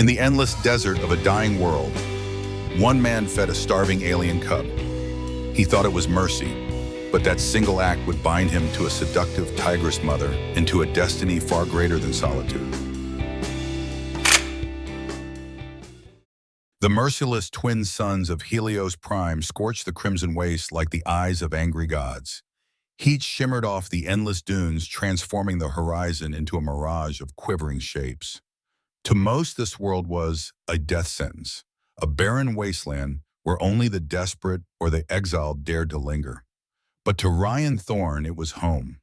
In the endless desert of a dying world, one man fed a starving alien cub. He thought it was mercy, but that single act would bind him to a seductive tigress mother and to a destiny far greater than solitude. The merciless twin suns of Helios Prime scorched the crimson waste like the eyes of angry gods. Heat shimmered off the endless dunes, transforming the horizon into a mirage of quivering shapes. To most, this world was a death sentence, a barren wasteland where only the desperate or the exiled dared to linger. But to Ryan Thorne, it was home,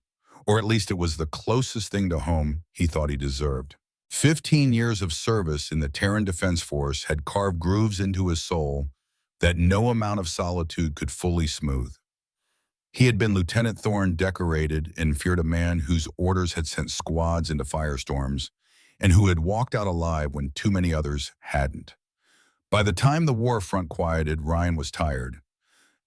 or at least it was the closest thing to home he thought he deserved. 15 years of service in the Terran Defense Force had carved grooves into his soul that no amount of solitude could fully smooth. He had been Lieutenant Thorne decorated and feared a man whose orders had sent squads into firestorms and who had walked out alive when too many others hadn't. By the time the war front quieted, Ryan was tired.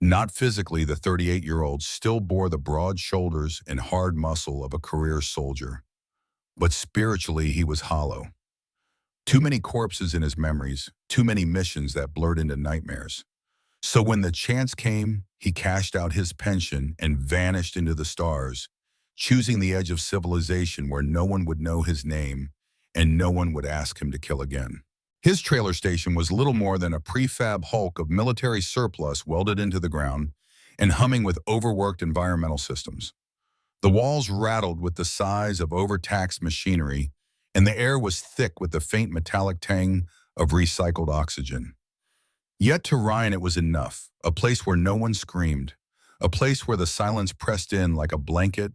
Not physically, the 38-year-old still bore the broad shoulders and hard muscle of a career soldier. But spiritually, he was hollow. Too many corpses in his memories, too many missions that blurred into nightmares. So when the chance came, he cashed out his pension and vanished into the stars, choosing the edge of civilization where no one would know his name and no one would ask him to kill again. His trailer station was little more than a prefab hulk of military surplus welded into the ground and humming with overworked environmental systems. The walls rattled with the size of overtaxed machinery, and the air was thick with the faint metallic tang of recycled oxygen. Yet to Ryan it was enough, a place where no one screamed, a place where the silence pressed in like a blanket,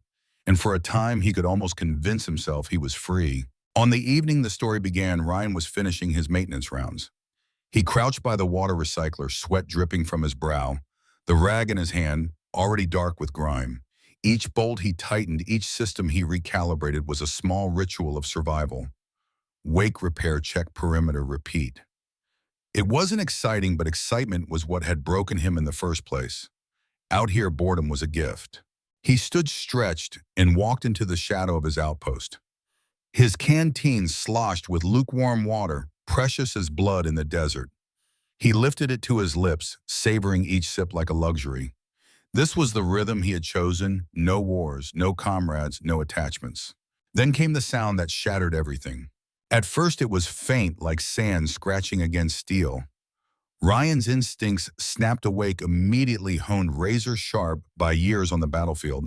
and for a time he could almost convince himself he was free. On the evening the story began, Ryan was finishing his maintenance rounds. He crouched by the water recycler, sweat dripping from his brow, the rag in his hand, already dark with grime. Each bolt he tightened, each system he recalibrated was a small ritual of survival. Wake, repair, check, perimeter, repeat. It wasn't exciting, but excitement was what had broken him in the first place. Out here, boredom was a gift. He stood stretched and walked into the shadow of his outpost. His canteen sloshed with lukewarm water, precious as blood in the desert. He lifted it to his lips, savoring each sip like a luxury. This was the rhythm he had chosen: no wars, no comrades, no attachments. Then came the sound that shattered everything. At first it was faint, like sand scratching against steel. Ryan's instincts, snapped awake, immediately honed razor sharp by years on the battlefield.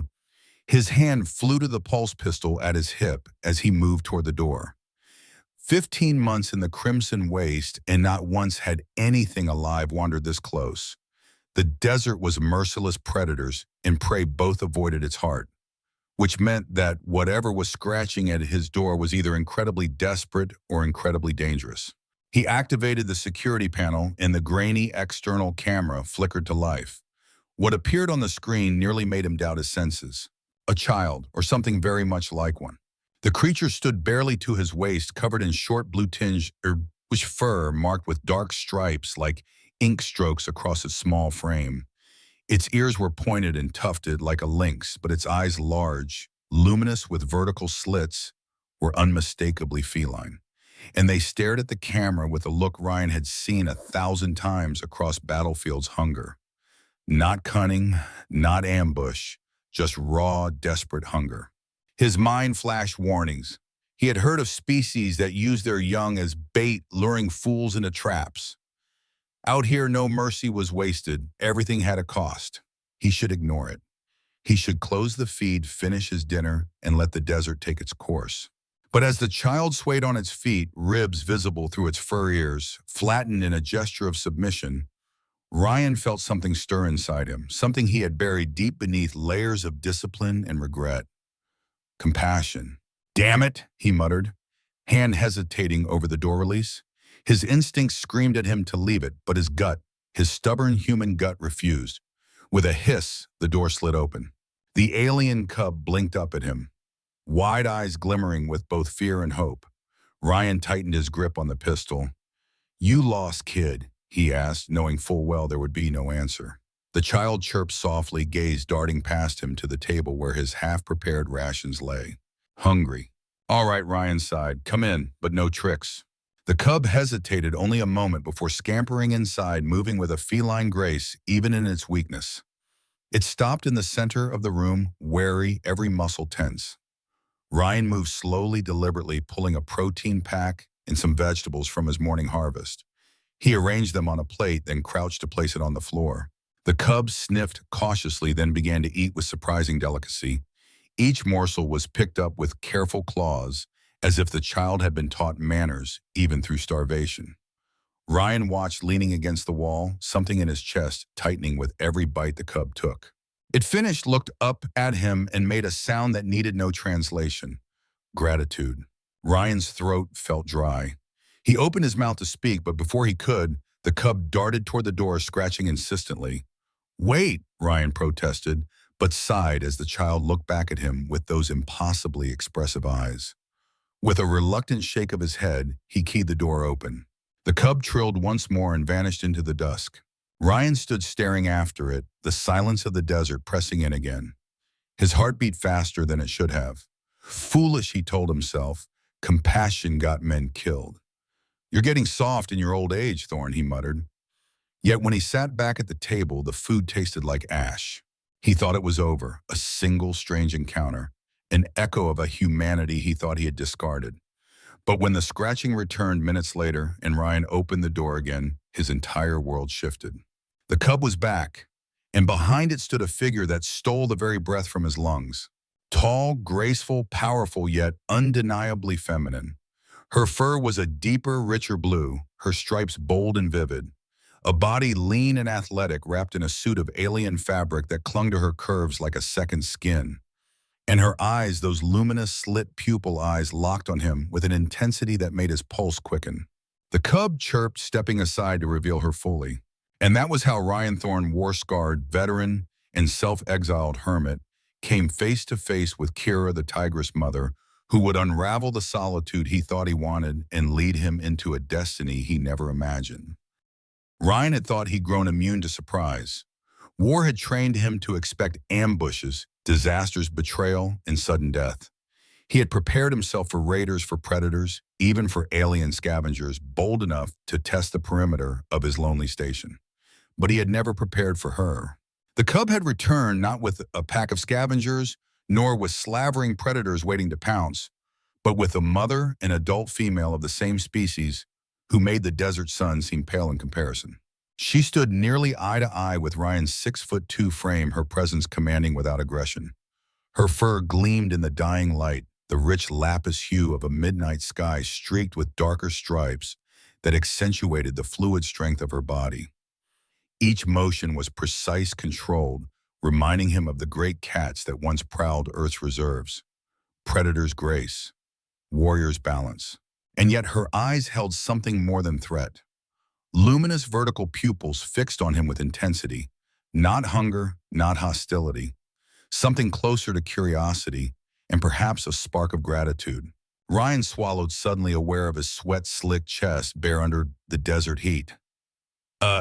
His hand flew to the pulse pistol at his hip as he moved toward the door. 15 months in the crimson waste, and not once had anything alive wandered this close. The desert was merciless predators, and prey both avoided its heart, which meant that whatever was scratching at his door was either incredibly desperate or incredibly dangerous. He activated the security panel, and the grainy external camera flickered to life. What appeared on the screen nearly made him doubt his senses. A child, or something very much like one. The creature stood barely to his waist, covered in short blue-tinged fur marked with dark stripes like ink strokes across its small frame. Its ears were pointed and tufted like a lynx, but its eyes, large, luminous with vertical slits, were unmistakably feline. And they stared at the camera with a look Ryan had seen 1,000 times across battlefields' hunger. Not cunning, not ambush, just raw, desperate hunger. His mind flashed warnings. He had heard of species that used their young as bait, luring fools into traps. Out here, no mercy was wasted. Everything had a cost. He should ignore it. He should close the feed, finish his dinner, and let the desert take its course. But as the child swayed on its feet, ribs visible through its fur ears, flattened in a gesture of submission, Ryan felt something stir inside him, something he had buried deep beneath layers of discipline and regret. Compassion. "Damn it," he muttered, hand hesitating over the door release. His instincts screamed at him to leave it, but his gut, his stubborn human gut, refused. With a hiss, the door slid open. The alien cub blinked up at him, wide eyes glimmering with both fear and hope. Ryan tightened his grip on the pistol. "You lost, kid?" he asked, knowing full well there would be no answer. The child chirped softly, gaze darting past him to the table where his half-prepared rations lay. "Hungry." "All right," Ryan sighed. "Come in, but no tricks." The cub hesitated only a moment before scampering inside, moving with a feline grace even in its weakness. It stopped in the center of the room, wary, every muscle tense. Ryan moved slowly, deliberately, pulling a protein pack and some vegetables from his morning harvest. He arranged them on a plate, then crouched to place it on the floor. The cub sniffed cautiously, then began to eat with surprising delicacy. Each morsel was picked up with careful claws, as if the child had been taught manners, even through starvation. Ryan watched, leaning against the wall, something in his chest tightening with every bite the cub took. It finished, looked up at him, and made a sound that needed no translation. Gratitude. Ryan's throat felt dry. He opened his mouth to speak, but before he could, the cub darted toward the door, scratching insistently. "Wait," Ryan protested, but sighed as the child looked back at him with those impossibly expressive eyes. With a reluctant shake of his head, he keyed the door open. The cub trilled once more and vanished into the dusk. Ryan stood staring after it, the silence of the desert pressing in again. His heart beat faster than it should have. Foolish, he told himself. Compassion got men killed. "You're getting soft in your old age, Thorne," he muttered. Yet when he sat back at the table, the food tasted like ash. He thought it was over, a single strange encounter, an echo of a humanity he thought he had discarded. But when the scratching returned minutes later and Ryan opened the door again, his entire world shifted. The cub was back, and behind it stood a figure that stole the very breath from his lungs. Tall, graceful, powerful, yet undeniably feminine. Her fur was a deeper, richer blue, her stripes bold and vivid. A body lean and athletic, wrapped in a suit of alien fabric that clung to her curves like a second skin. And her eyes, those luminous, slit pupil eyes, locked on him with an intensity that made his pulse quicken. The cub chirped, stepping aside to reveal her fully. And that was how Ryan Thorne, war-scarred veteran and self-exiled hermit, came face to face with Kira, the tigress mother, who would unravel the solitude he thought he wanted and lead him into a destiny he never imagined. Ryan had thought he'd grown immune to surprise. War had trained him to expect ambushes, disasters, betrayal, and sudden death. He had prepared himself for raiders, for predators, even for alien scavengers, bold enough to test the perimeter of his lonely station. But he had never prepared for her. The cub had returned not with a pack of scavengers, nor with slavering predators waiting to pounce, but with a mother, an adult female of the same species, who made the desert sun seem pale in comparison. She stood nearly eye to eye with Ryan's 6'2" frame, her presence commanding without aggression. Her fur gleamed in the dying light, the rich lapis hue of a midnight sky streaked with darker stripes that accentuated the fluid strength of her body. Each motion was precise, controlled, reminding him of the great cats that once prowled Earth's reserves. Predator's grace, warrior's balance. And yet her eyes held something more than threat. Luminous vertical pupils fixed on him with intensity, not hunger, not hostility, something closer to curiosity and perhaps a spark of gratitude. Ryan swallowed, suddenly aware of his sweat-slicked chest bare under the desert heat.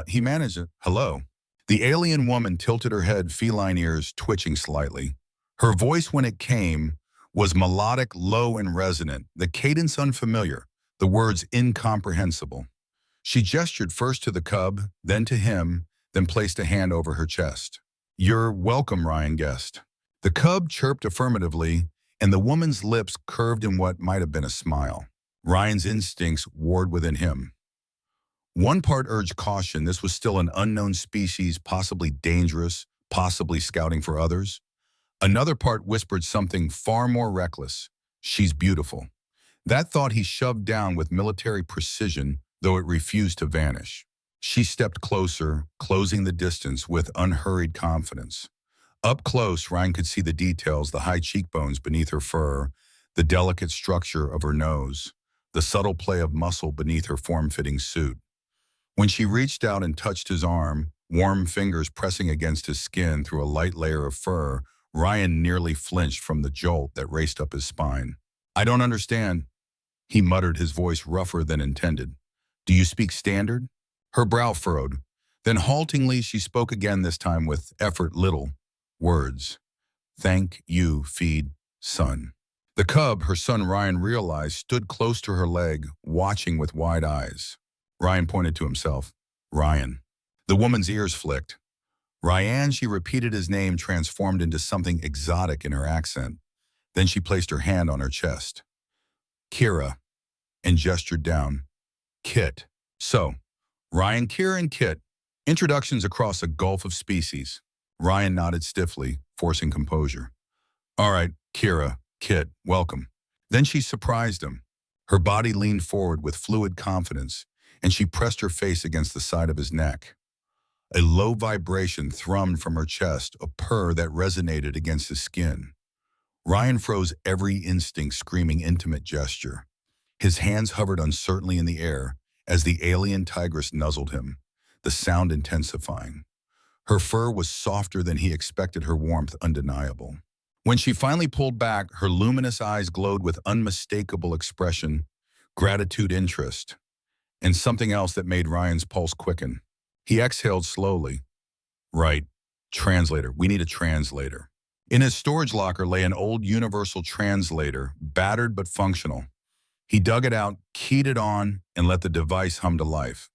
He managed it. "Hello." The alien woman tilted her head, feline ears twitching slightly. Her voice, when it came, was melodic, low and resonant, the cadence unfamiliar, the words incomprehensible. She gestured first to the cub, then to him, then placed a hand over her chest. "You're welcome," Ryan guessed. The cub chirped affirmatively, and the woman's lips curved in what might have been a smile. Ryan's instincts warred within him. One part urged caution. This was still an unknown species, possibly dangerous, possibly scouting for others. Another part whispered something far more reckless. "She's beautiful." That thought he shoved down with military precision, though it refused to vanish. She stepped closer, closing the distance with unhurried confidence. Up close, Ryan could see the details, the high cheekbones beneath her fur, the delicate structure of her nose, the subtle play of muscle beneath her form-fitting suit. When she reached out and touched his arm, warm fingers pressing against his skin through a light layer of fur, Ryan nearly flinched from the jolt that raced up his spine. "I don't understand," he muttered, his voice rougher than intended. "Do you speak standard?" Her brow furrowed. Then haltingly she spoke again, this time with effort, little words. "Thank you, feed, son." The cub, her son Ryan realized, stood close to her leg, watching with wide eyes. Ryan pointed to himself. Ryan. The woman's ears flicked. Ryan, she repeated his name, transformed into something exotic in her accent. Then she placed her hand on her chest. Kira, and gestured down. Kit. So, Ryan, Kira, and Kit. Introductions across a gulf of species. Ryan nodded stiffly, forcing composure. All right, Kira, Kit, welcome. Then she surprised him. Her body leaned forward with fluid confidence, and she pressed her face against the side of his neck. A low vibration thrummed from her chest, a purr that resonated against his skin. Ryan froze, every instinct screaming intimate gesture. His hands hovered uncertainly in the air as the alien tigress nuzzled him, the sound intensifying. Her fur was softer than he expected, her warmth undeniable. When she finally pulled back, her luminous eyes glowed with unmistakable expression, gratitude, interest, and something else that made Ryan's pulse quicken. He exhaled slowly. Right. Translator. We need a translator. In his storage locker lay an old universal translator, battered but functional. He dug it out, keyed it on, and let the device hum to life.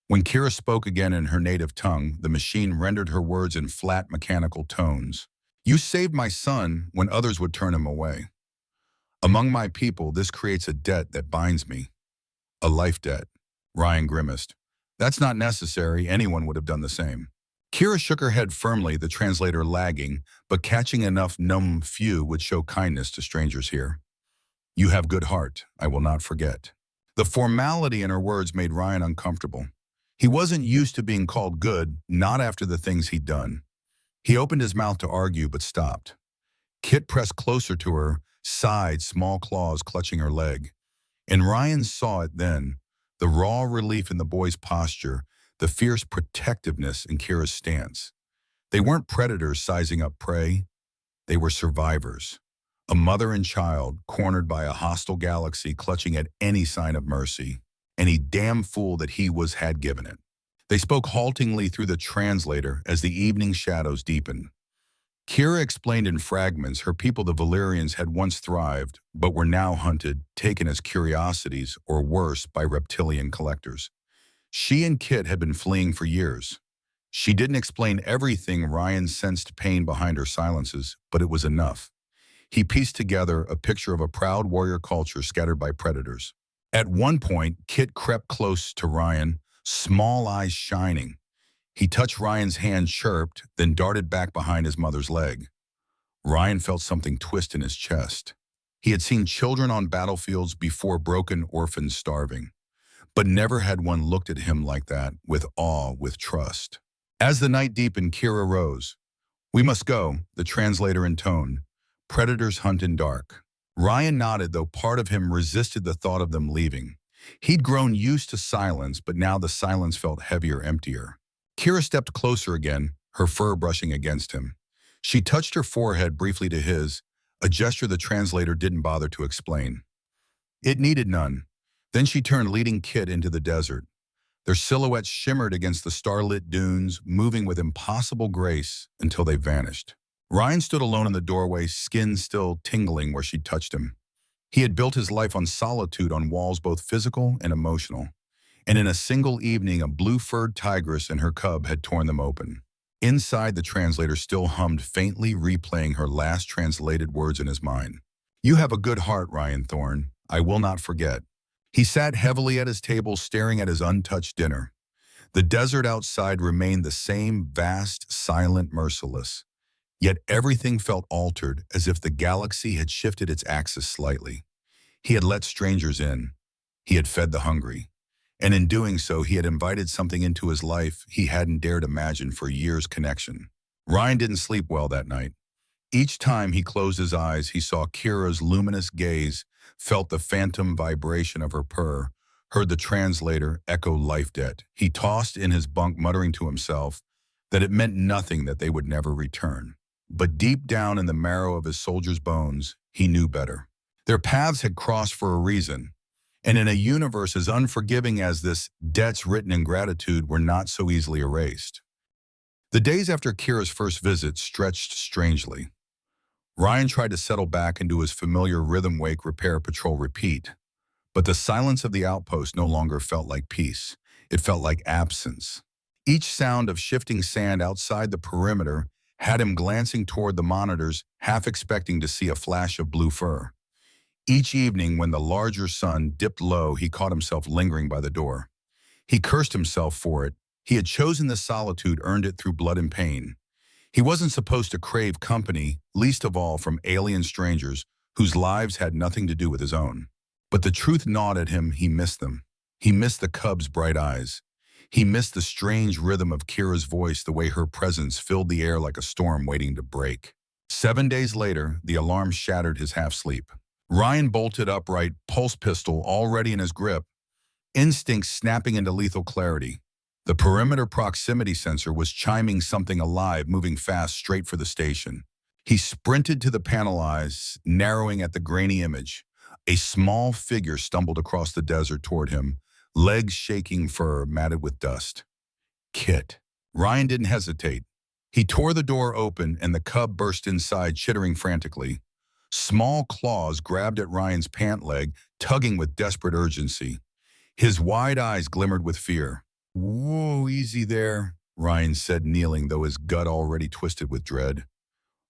When Kira spoke again in her native tongue, the machine rendered her words in flat mechanical tones. You saved my son when others would turn him away. Among my people, this creates a debt that binds me. A life debt. Ryan grimaced. That's not necessary. Anyone would have done the same. Kira shook her head firmly, the translator lagging, but catching enough numb few would show kindness to strangers here. You have good heart. I will not forget. The formality in her words made Ryan uncomfortable. He wasn't used to being called good, not after the things he'd done. He opened his mouth to argue, but stopped. Kit pressed closer to her, sighed, small claws clutching her leg. And Ryan saw it then, the raw relief in the boy's posture, the fierce protectiveness in Kira's stance. They weren't predators sizing up prey. They were survivors. A mother and child cornered by a hostile galaxy clutching at any sign of mercy. Any damn fool that he had given it. They spoke haltingly through the translator as the evening shadows deepened. Kira explained in fragments her people, the Valyrians, had once thrived, but were now hunted, taken as curiosities, or worse, by reptilian collectors. She and Kit had been fleeing for years. She didn't explain everything. Ryan sensed pain behind her silences, but it was enough. He pieced together a picture of a proud warrior culture scattered by predators. At one point, Kit crept close to Ryan, small eyes shining. He touched Ryan's hand, chirped, then darted back behind his mother's leg. Ryan felt something twist in his chest. He had seen children on battlefields before, broken orphans starving, but never had one looked at him like that, with awe, with trust. As the night deepened, Kira rose. We must go, the translator intoned. Predators hunt in dark. Ryan nodded, though part of him resisted the thought of them leaving. He'd grown used to silence, but now the silence felt heavier, emptier. Kira stepped closer again, her fur brushing against him. She touched her forehead briefly to his, a gesture the translator didn't bother to explain. It needed none. Then she turned, leading Kit into the desert. Their silhouettes shimmered against the starlit dunes, moving with impossible grace until they vanished. Ryan stood alone in the doorway, skin still tingling where she touched him. He had built his life on solitude, on walls both physical and emotional. And in a single evening, a blue-furred tigress and her cub had torn them open. Inside, the translator still hummed faintly, replaying her last translated words in his mind. You have a good heart, Ryan Thorne. I will not forget. He sat heavily at his table, staring at his untouched dinner. The desert outside remained the same, vast, silent, merciless. Yet everything felt altered, as if the galaxy had shifted its axis slightly. He had let strangers in. He had fed the hungry. And in doing so, he had invited something into his life he hadn't dared imagine for years. Connection. Ryan didn't sleep well that night. Each time he closed his eyes, he saw Kira's luminous gaze, felt the phantom vibration of her purr, heard the translator echo life debt. He tossed in his bunk, muttering to himself that it meant nothing, that they would never return. But deep down in the marrow of his soldier's bones, he knew better. Their paths had crossed for a reason. And in a universe as unforgiving as this, debts written in gratitude were not so easily erased. The days after Kira's first visit stretched strangely. Ryan tried to settle back into his familiar rhythm wake repair patrol repeat. But the silence of the outpost no longer felt like peace. It felt like absence. Each sound of shifting sand outside the perimeter had him glancing toward the monitors, half expecting to see a flash of blue fur. Each evening, when the larger sun dipped low, he caught himself lingering by the door. He cursed himself for it. He had chosen the solitude, earned it through blood and pain. He wasn't supposed to crave company, least of all from alien strangers whose lives had nothing to do with his own. But the truth gnawed at him. He missed them. He missed the cub's bright eyes. He missed the strange rhythm of Kira's voice, the way her presence filled the air like a storm waiting to break. 7 days later, the alarm shattered his half-sleep. Ryan bolted upright, pulse pistol already in his grip, instincts snapping into lethal clarity. The perimeter proximity sensor was chiming something alive, moving fast straight for the station. He sprinted to the panel eyes, narrowing at the grainy image. A small figure stumbled across the desert toward him, legs shaking, fur matted with dust. Kit. Ryan didn't hesitate. He tore the door open and the cub burst inside, chittering frantically. Small claws grabbed at Ryan's pant leg, tugging with desperate urgency. His wide eyes glimmered with fear. "Whoa, easy there," Ryan said, kneeling, though his gut already twisted with dread.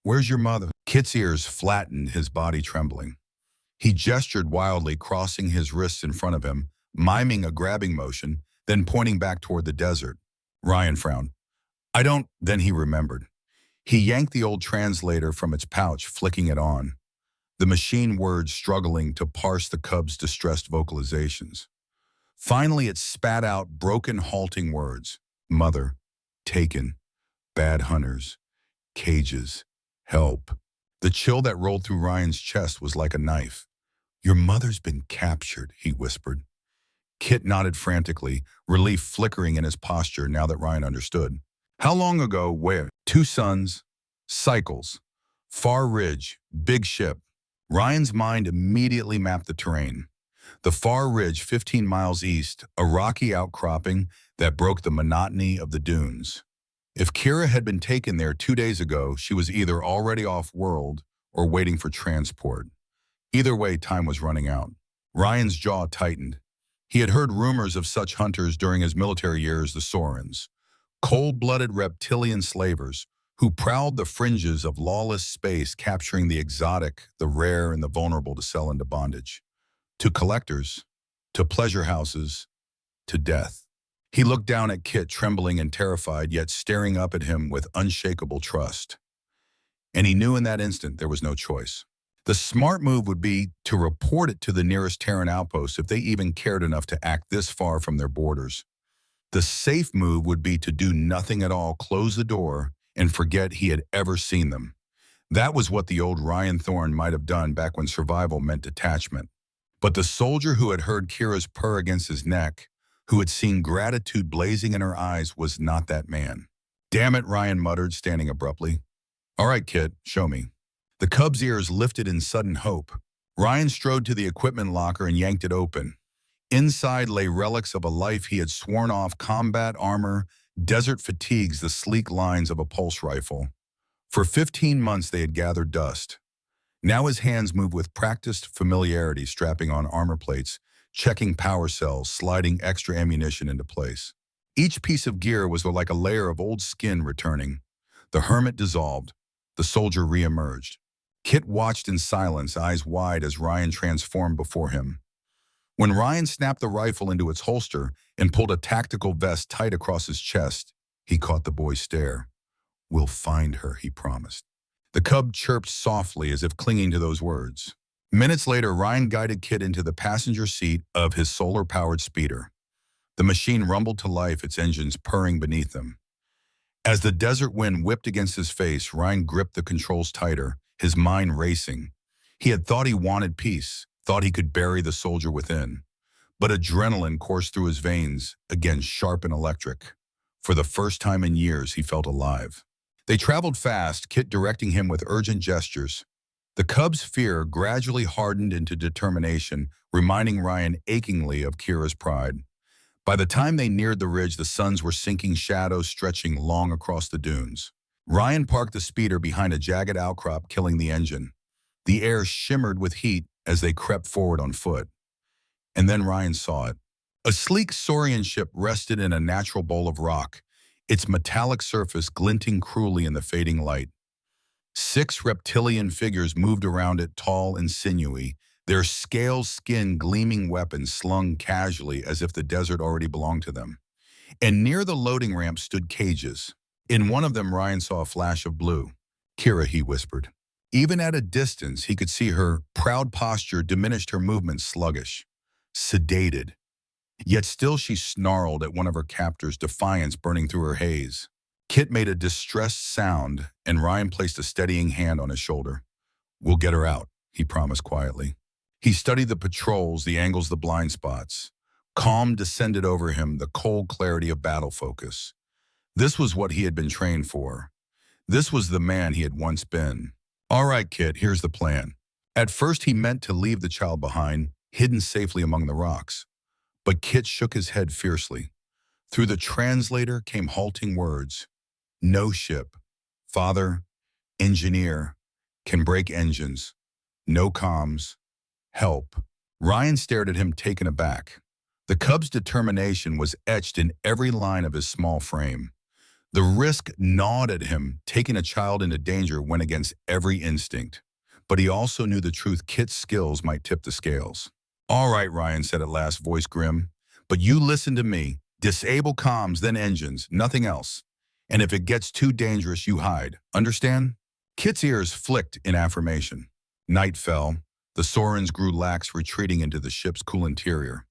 "Where's your mother?" Kit's ears flattened, his body trembling. He gestured wildly, crossing his wrists in front of him, miming a grabbing motion, then pointing back toward the desert. Ryan frowned. "I don't—" Then he remembered. He yanked the old translator from its pouch, flicking it on. The machine words struggling to parse the cub's distressed vocalizations. Finally, it spat out broken, halting words. Mother, taken, bad hunters, cages, help. The chill that rolled through Ryan's chest was like a knife. "Your mother's been captured," he whispered. Kit nodded frantically, relief flickering in his posture now that Ryan understood. "How long ago? Where?" "2 sons. Cycles. Far Ridge. Big ship." Ryan's mind immediately mapped the terrain. The Far Ridge, 15 miles east, a rocky outcropping that broke the monotony of the dunes. If Kira had been taken there 2 days ago, she was either already off-world or waiting for transport. Either way, time was running out. Ryan's jaw tightened. He had heard rumors of such hunters during his military years, the Sorens, cold-blooded reptilian slavers who prowled the fringes of lawless space, capturing the exotic, the rare, and the vulnerable to sell into bondage. To collectors, to pleasure houses, to death. He looked down at Kit, trembling and terrified, yet staring up at him with unshakable trust. And he knew in that instant there was no choice. The smart move would be to report it to the nearest Terran outpost if they even cared enough to act this far from their borders. The safe move would be to do nothing at all, close the door, and forget he had ever seen them. That was what the old Ryan Thorne might have done back when survival meant detachment. But the soldier who had heard Kira's purr against his neck, who had seen gratitude blazing in her eyes, was not that man. "Damn it," Ryan muttered, standing abruptly. "All right, kid, show me." The cub's ears lifted in sudden hope. Ryan strode to the equipment locker and yanked it open. Inside lay relics of a life he had sworn off: combat armor, desert fatigues, the sleek lines of a pulse rifle. For 15 months they had gathered dust. Now his hands moved with practiced familiarity, strapping on armor plates, checking power cells, sliding extra ammunition into place. Each piece of gear was like a layer of old skin returning. The hermit dissolved. The soldier re-emerged. Kit watched in silence, eyes wide, as Ryan transformed before him. When Ryan snapped the rifle into its holster and pulled a tactical vest tight across his chest, he caught the boy's stare. "We'll find her," he promised. The cub chirped softly, as if clinging to those words. Minutes later, Ryan guided Kit into the passenger seat of his solar-powered speeder. The machine rumbled to life, its engines purring beneath them. As the desert wind whipped against his face, Ryan gripped the controls tighter, his mind racing. He had thought he wanted peace, thought he could bury the soldier within. But adrenaline coursed through his veins, again sharp and electric. For the first time in years, he felt alive. They traveled fast, Kit directing him with urgent gestures. The cub's fear gradually hardened into determination, reminding Ryan achingly of Kira's pride. By the time they neared the ridge, the suns were sinking, shadows stretching long across the dunes. Ryan parked the speeder behind a jagged outcrop, killing the engine. The air shimmered with heat as they crept forward on foot. And then Ryan saw it. A sleek saurian ship rested in a natural bowl of rock, its metallic surface glinting cruelly in the fading light. 6 reptilian figures moved around it, tall and sinewy, their scale-skinned gleaming weapons slung casually as if the desert already belonged to them. And near the loading ramp stood cages. In one of them, Ryan saw a flash of blue. "Kira," he whispered. Even at a distance, he could see her proud posture diminished, her movements sluggish, sedated. Yet still she snarled at one of her captors, defiance burning through her haze. Kit made a distressed sound, and Ryan placed a steadying hand on his shoulder. "We'll get her out," he promised quietly. He studied the patrols, the angles, the blind spots. Calm descended over him, the cold clarity of battle focus. This was what he had been trained for. This was the man he had once been. "All right, Kit, here's the plan." At first he meant to leave the child behind, hidden safely among the rocks. But Kit shook his head fiercely. Through the translator came halting words. "No ship, father, engineer, can break engines. No comms. Help." Ryan stared at him, taken aback. The cub's determination was etched in every line of his small frame. The risk gnawed at him. Taking a child into danger went against every instinct. But he also knew the truth: Kit's skills might tip the scales. "All right," Ryan said at last, voice grim. "But you listen to me. Disable comms, then engines, nothing else. And if it gets too dangerous, you hide. Understand?" Kit's ears flicked in affirmation. Night fell. The Saurians grew lax, retreating into the ship's cool interior.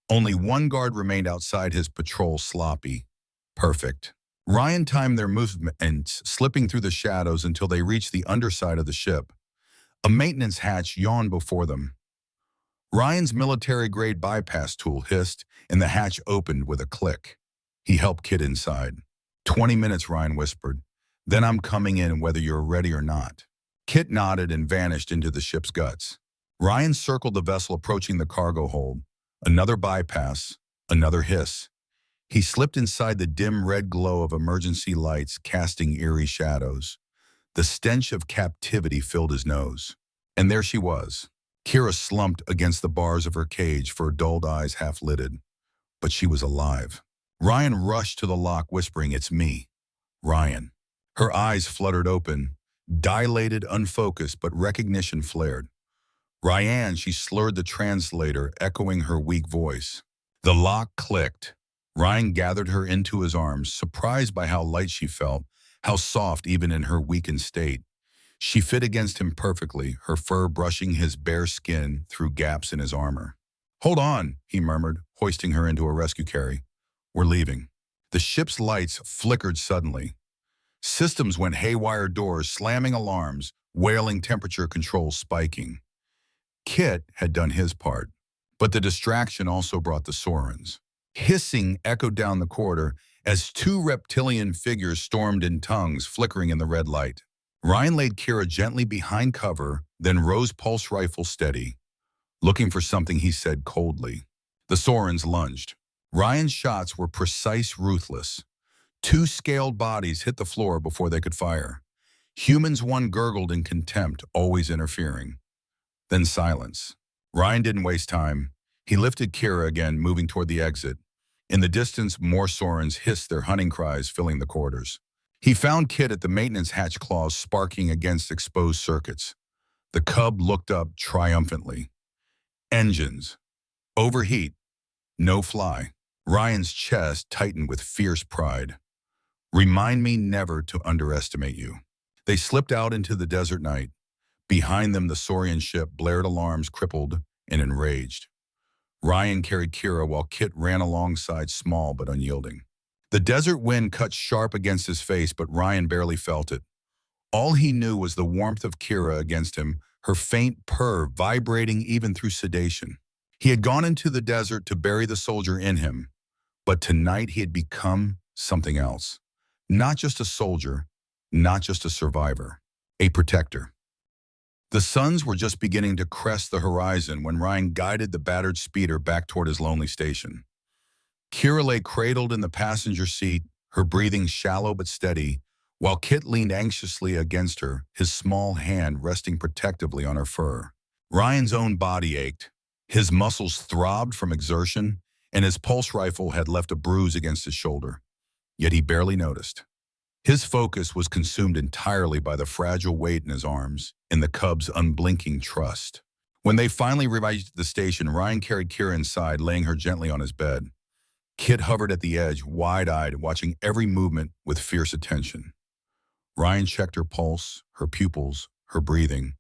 Only one guard remained outside his patrol, sloppy. Perfect. Ryan timed their movements, slipping through the shadows until they reached the underside of the ship. A maintenance hatch yawned before them. Ryan's military-grade bypass tool hissed, and the hatch opened with a click. He helped Kit inside. 20 minutes, Ryan whispered. "Then I'm coming in whether you're ready or not." Kit nodded and vanished into the ship's guts. Ryan circled the vessel, approaching the cargo hold. Another bypass, another hiss. He slipped inside the dim red glow of emergency lights, casting eerie shadows. The stench of captivity filled his nose. And there she was. Kira slumped against the bars of her cage, her dulled eyes half-lidded. But she was alive. Ryan rushed to the lock, whispering, "It's me, Ryan." Her eyes fluttered open, dilated, unfocused, but recognition flared. "Ryan," she slurred the translator, echoing her weak voice. The lock clicked. Ryan gathered her into his arms, surprised by how light she felt, how soft even in her weakened state. She fit against him perfectly, her fur brushing his bare skin through gaps in his armor. "Hold on," he murmured, hoisting her into a rescue carry. "We're leaving." The ship's lights flickered suddenly. Systems went haywire, doors slamming, alarms, wailing, temperature controls spiking. Kit had done his part, but the distraction also brought the Saurians. Hissing echoed down the corridor as 2 reptilian figures stormed in tongues, flickering in the red light. Ryan laid Kira gently behind cover, then rose, pulse rifle steady. Looking for something, he said coldly. The Saurians lunged. Ryan's shots were precise, ruthless. 2 scaled bodies hit the floor before they could fire. Humans, one gurgled in contempt, always interfering. Then silence. Ryan didn't waste time. He lifted Kira again, moving toward the exit. In the distance, more Saurians hissed, their hunting cries filling the corridors. He found Kit at the maintenance hatch, claws sparking against exposed circuits. The cub looked up triumphantly. Engines. Overheat. No fly. Ryan's chest tightened with fierce pride. "Remind me never to underestimate you." They slipped out into the desert night. Behind them, the Saurian ship blared alarms, crippled and enraged. Ryan carried Kira while Kit ran alongside, small but unyielding. The desert wind cut sharp against his face, but Ryan barely felt it. All he knew was the warmth of Kira against him, her faint purr vibrating even through sedation. He had gone into the desert to bury the soldier in him, but tonight he had become something else. Not just a soldier, not just a survivor, a protector. The suns were just beginning to crest the horizon when Ryan guided the battered speeder back toward his lonely station. Kira lay cradled in the passenger seat, her breathing shallow but steady, while Kit leaned anxiously against her, his small hand resting protectively on her fur. Ryan's own body ached. His muscles throbbed from exertion, and his pulse rifle had left a bruise against his shoulder. Yet he barely noticed. His focus was consumed entirely by the fragile weight in his arms and the cub's unblinking trust. When they finally reached the station, Ryan carried Kira inside, laying her gently on his bed. Kit hovered at the edge, wide-eyed, watching every movement with fierce attention. Ryan checked her pulse, her pupils, her breathing.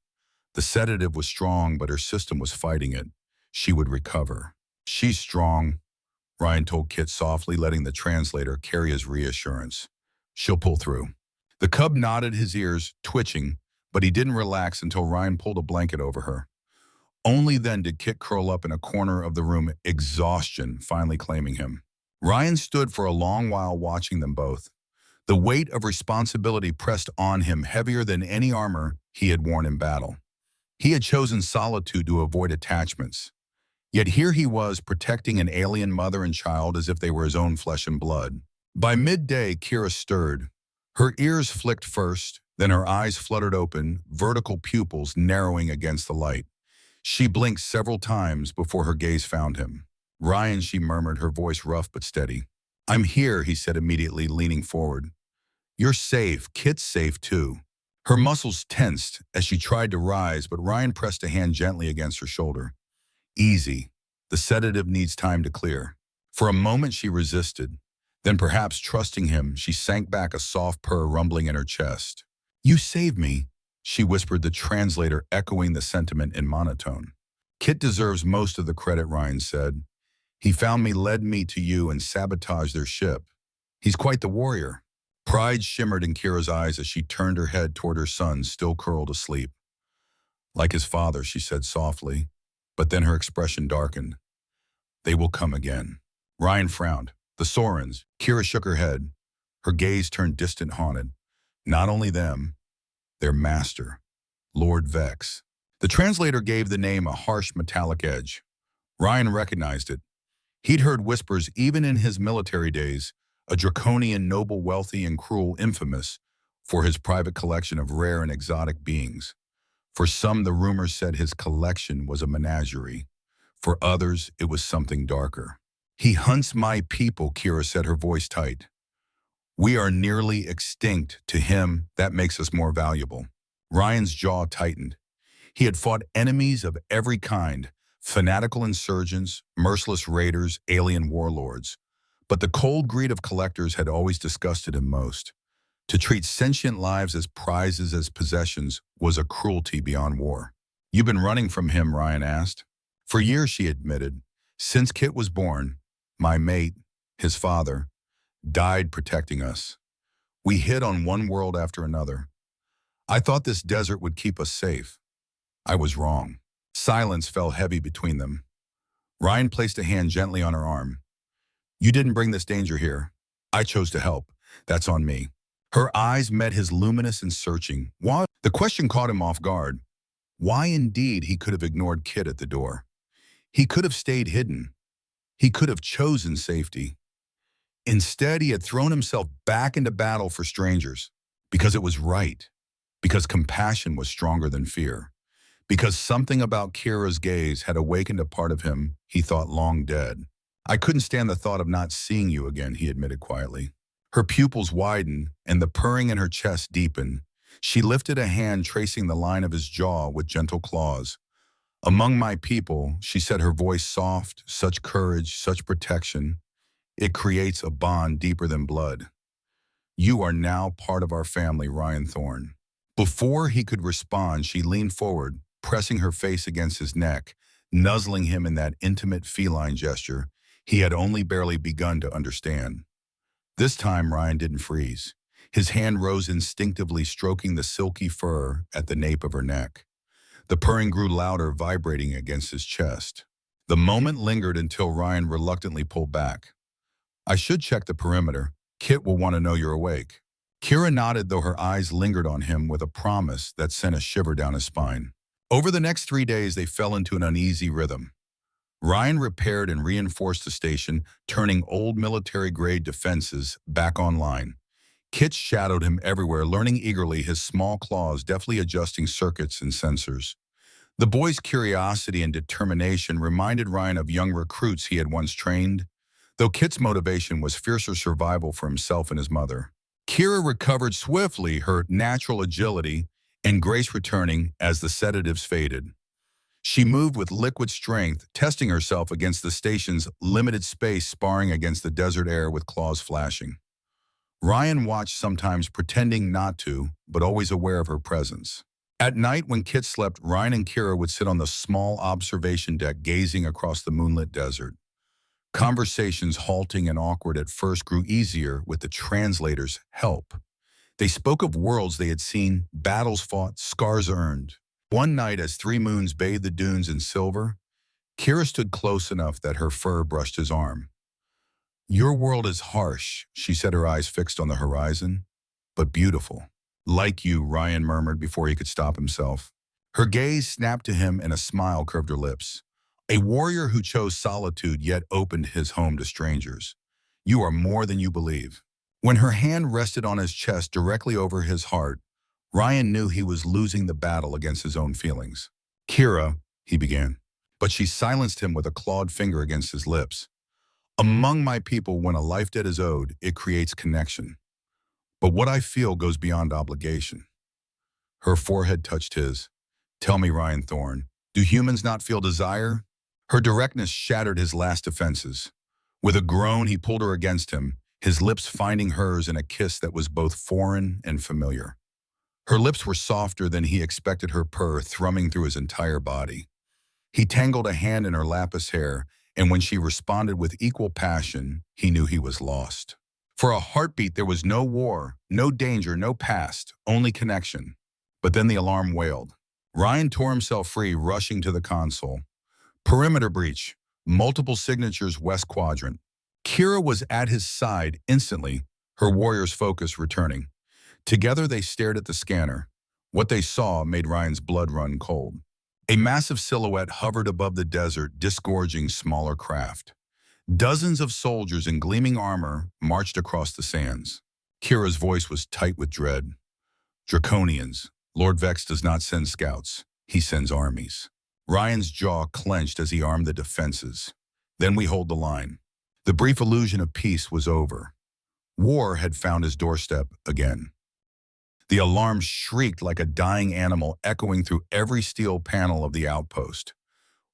The sedative was strong, but her system was fighting it. She would recover. "She's strong," Ryan told Kit softly, letting the translator carry his reassurance. "She'll pull through." The cub nodded, his ears twitching, but he didn't relax until Ryan pulled a blanket over her. Only then did Kit curl up in a corner of the room, exhaustion finally claiming him. Ryan stood for a long while watching them both. The weight of responsibility pressed on him heavier than any armor he had worn in battle. He had chosen solitude to avoid attachments. Yet here he was protecting an alien mother and child as if they were his own flesh and blood. By midday, Kira stirred. Her ears flicked first, then her eyes fluttered open, vertical pupils narrowing against the light. She blinked several times before her gaze found him. "Ryan," she murmured, her voice rough but steady. "I'm here," he said immediately, leaning forward. "You're safe. Kit's safe too." Her muscles tensed as she tried to rise, but Ryan pressed a hand gently against her shoulder. "Easy. The sedative needs time to clear." For a moment she resisted. Then, perhaps trusting him, she sank back, a soft purr rumbling in her chest. "You saved me," she whispered, the translator echoing the sentiment in monotone. "Kit deserves most of the credit," Ryan said. "He found me, led me to you, and sabotaged their ship. He's quite the warrior." Pride shimmered in Kira's eyes as she turned her head toward her son, still curled asleep. "Like his father," she said softly, but then her expression darkened. "They will come again." Ryan frowned. "The Sorens." Kira shook her head. Her gaze turned distant, haunted. "Not only them, their master, Lord Vex." The translator gave the name a harsh metallic edge. Ryan recognized it. He'd heard whispers even in his military days, a draconian noble, wealthy and cruel, infamous for his private collection of rare and exotic beings. For some, the rumors said his collection was a menagerie. For others, it was something darker. "He hunts my people," Kira said, her voice tight. "We are nearly extinct. To him, that makes us more valuable." Ryan's jaw tightened. He had fought enemies of every kind, fanatical insurgents, merciless raiders, alien warlords. But the cold greed of collectors had always disgusted him most. To treat sentient lives as prizes, as possessions, was a cruelty beyond war. "You've been running from him?" Ryan asked. "For years," she admitted. "Since Kit was born, my mate, his father, died protecting us. We hid on one world after another. I thought this desert would keep us safe. I was wrong." Silence fell heavy between them. Ryan placed a hand gently on her arm. "You didn't bring this danger here. I chose to help. That's on me." Her eyes met his, luminous and searching. Why? The question caught him off guard. Why indeed? He could have ignored Kit at the door. He could have stayed hidden. He could have chosen safety. Instead, he had thrown himself back into battle for strangers. Because it was right. Because compassion was stronger than fear. Because something about Kira's gaze had awakened a part of him he thought long dead. "I couldn't stand the thought of not seeing you again," he admitted quietly. Her pupils widened and the purring in her chest deepened. She lifted a hand, tracing the line of his jaw with gentle claws. "Among my people," she said, her voice soft, "such courage, such protection. It creates a bond deeper than blood. You are now part of our family, Ryan Thorne." Before he could respond, she leaned forward, pressing her face against his neck, nuzzling him in that intimate feline gesture he had only barely begun to understand. This time, Ryan didn't freeze. His hand rose instinctively, stroking the silky fur at the nape of her neck. The purring grew louder, vibrating against his chest. The moment lingered until Ryan reluctantly pulled back. "I should check the perimeter. Kit will want to know you're awake." Kira nodded, though her eyes lingered on him with a promise that sent a shiver down his spine. Over the next 3 days, they fell into an uneasy rhythm. Ryan repaired and reinforced the station, turning old military-grade defenses back online. Kit shadowed him everywhere, learning eagerly, his small claws deftly adjusting circuits and sensors. The boy's curiosity and determination reminded Ryan of young recruits he had once trained, though Kit's motivation was fiercer survival for himself and his mother. Kira recovered swiftly, her natural agility and grace returning as the sedatives faded. She moved with liquid strength, testing herself against the station's limited space, sparring against the desert air with claws flashing. Ryan watched, sometimes pretending not to, but always aware of her presence. At night, when Kit slept, Ryan and Kira would sit on the small observation deck gazing across the moonlit desert. Conversations, halting and awkward at first, grew easier with the translator's help. They spoke of worlds they had seen, battles fought, scars earned. One night, as 3 moons bathed the dunes in silver, Kira stood close enough that her fur brushed his arm. "Your world is harsh," she said, her eyes fixed on the horizon, "but beautiful." "Like you," Ryan murmured before he could stop himself. Her gaze snapped to him and a smile curved her lips. "A warrior who chose solitude yet opened his home to strangers. You are more than you believe." When her hand rested on his chest directly over his heart, Ryan knew he was losing the battle against his own feelings. "Kira," he began, but she silenced him with a clawed finger against his lips. "Among my people, when a life debt is owed, it creates connection. But what I feel goes beyond obligation." Her forehead touched his. "Tell me, Ryan Thorne, do humans not feel desire?" Her directness shattered his last defenses. With a groan, he pulled her against him, his lips finding hers in a kiss that was both foreign and familiar. Her lips were softer than he expected, her purr thrumming through his entire body. He tangled a hand in her lapis hair, and when she responded with equal passion, he knew he was lost. For a heartbeat, there was no war, no danger, no past, only connection. But then the alarm wailed. Ryan tore himself free, rushing to the console. Perimeter breach, multiple signatures west quadrant. Kira was at his side instantly, her warrior's focus returning. Together they stared at the scanner. What they saw made Ryan's blood run cold. A massive silhouette hovered above the desert, disgorging smaller craft. Dozens of soldiers in gleaming armor marched across the sands. Kira's voice was tight with dread. "Draconians. Lord Vex does not send scouts. He sends armies." Ryan's jaw clenched as he armed the defenses. "Then we hold the line." The brief illusion of peace was over. War had found his doorstep again. The alarm shrieked like a dying animal, echoing through every steel panel of the outpost.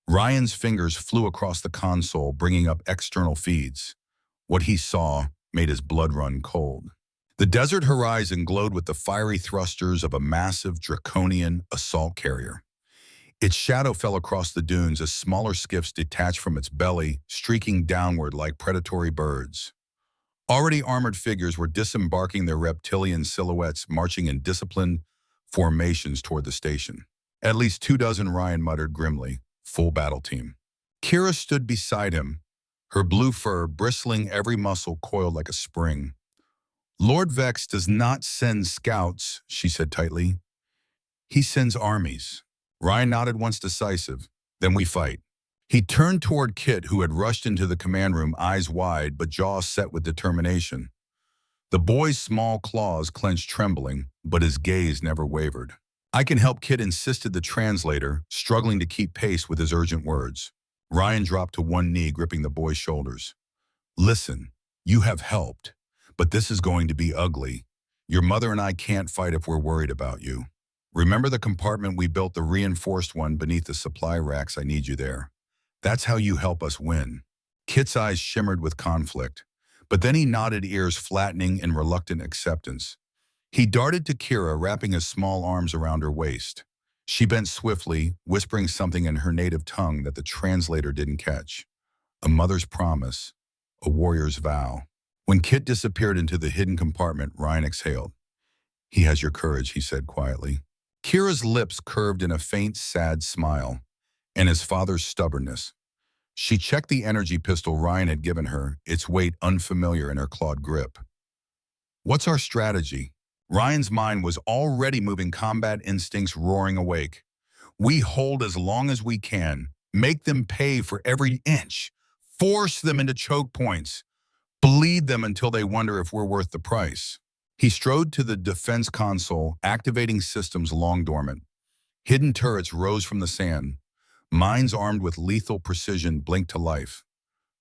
Ryan's fingers flew across the console, bringing up external feeds. What he saw made his blood run cold. The desert horizon glowed with the fiery thrusters of a massive draconian assault carrier. Its shadow fell across the dunes as smaller skiffs detached from its belly, streaking downward like predatory birds. Already armored figures were disembarking, their reptilian silhouettes marching in disciplined formations toward the station. "At least 24, Ryan muttered grimly. "Full battle team." Kira stood beside him, her blue fur bristling, every muscle coiled like a spring. "Lord Vex does not send scouts," she said tightly. "He sends armies." Ryan nodded once, decisive. "Then we fight." He turned toward Kit, who had rushed into the command room, eyes wide but jaws set with determination. The boy's small claws clenched, trembling, but his gaze never wavered. "I can help," Kit insisted, the translator, struggling to keep pace with his urgent words. Ryan dropped to one knee, gripping the boy's shoulders. "Listen, you have helped, but this is going to be ugly. Your mother and I can't fight if we're worried about you. Remember the compartment we built, the reinforced one beneath the supply racks? I need you there. That's how you help us win." Kit's eyes shimmered with conflict, but then he nodded, ears flattening in reluctant acceptance. He darted to Kira, wrapping his small arms around her waist. She bent swiftly, whispering something in her native tongue that the translator didn't catch. A mother's promise, a warrior's vow. When Kit disappeared into the hidden compartment, Ryan exhaled. "He has your courage," he said quietly. Kira's lips curved in a faint, sad smile, and his father's stubbornness. She checked the energy pistol Ryan had given her, its weight unfamiliar in her clawed grip. "What's our strategy?" Ryan's mind was already moving, combat instincts roaring awake. "We hold as long as we can, make them pay for every inch, force them into choke points, bleed them until they wonder if we're worth the price." He strode to the defense console, activating systems long dormant. Hidden turrets rose from the sand. Mines armed with lethal precision blinked to life.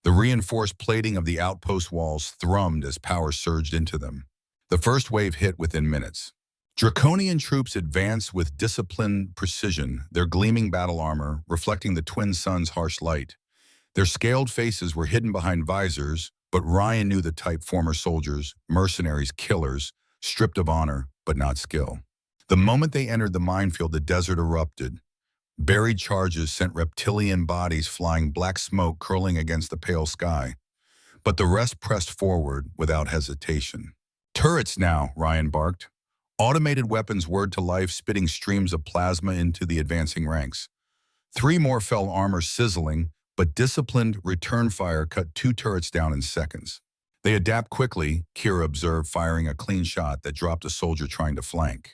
The reinforced plating of the outpost walls thrummed as power surged into them. The first wave hit within minutes. Draconian troops advanced with disciplined precision, their gleaming battle armor reflecting the twin suns' harsh light. Their scaled faces were hidden behind visors, but Ryan knew the type: former soldiers, mercenaries, killers, stripped of honor, but not skill. The moment they entered the minefield, the desert erupted. Buried charges sent reptilian bodies flying, black smoke curling against the pale sky. But the rest pressed forward without hesitation. Turrets now, Ryan barked. Automated weapons whirred to life, spitting streams of plasma into the advancing ranks. 3 more fell, armor sizzling, but disciplined return fire cut 2 turrets down in seconds. They adapt quickly, Kira observed, firing a clean shot that dropped a soldier trying to flank.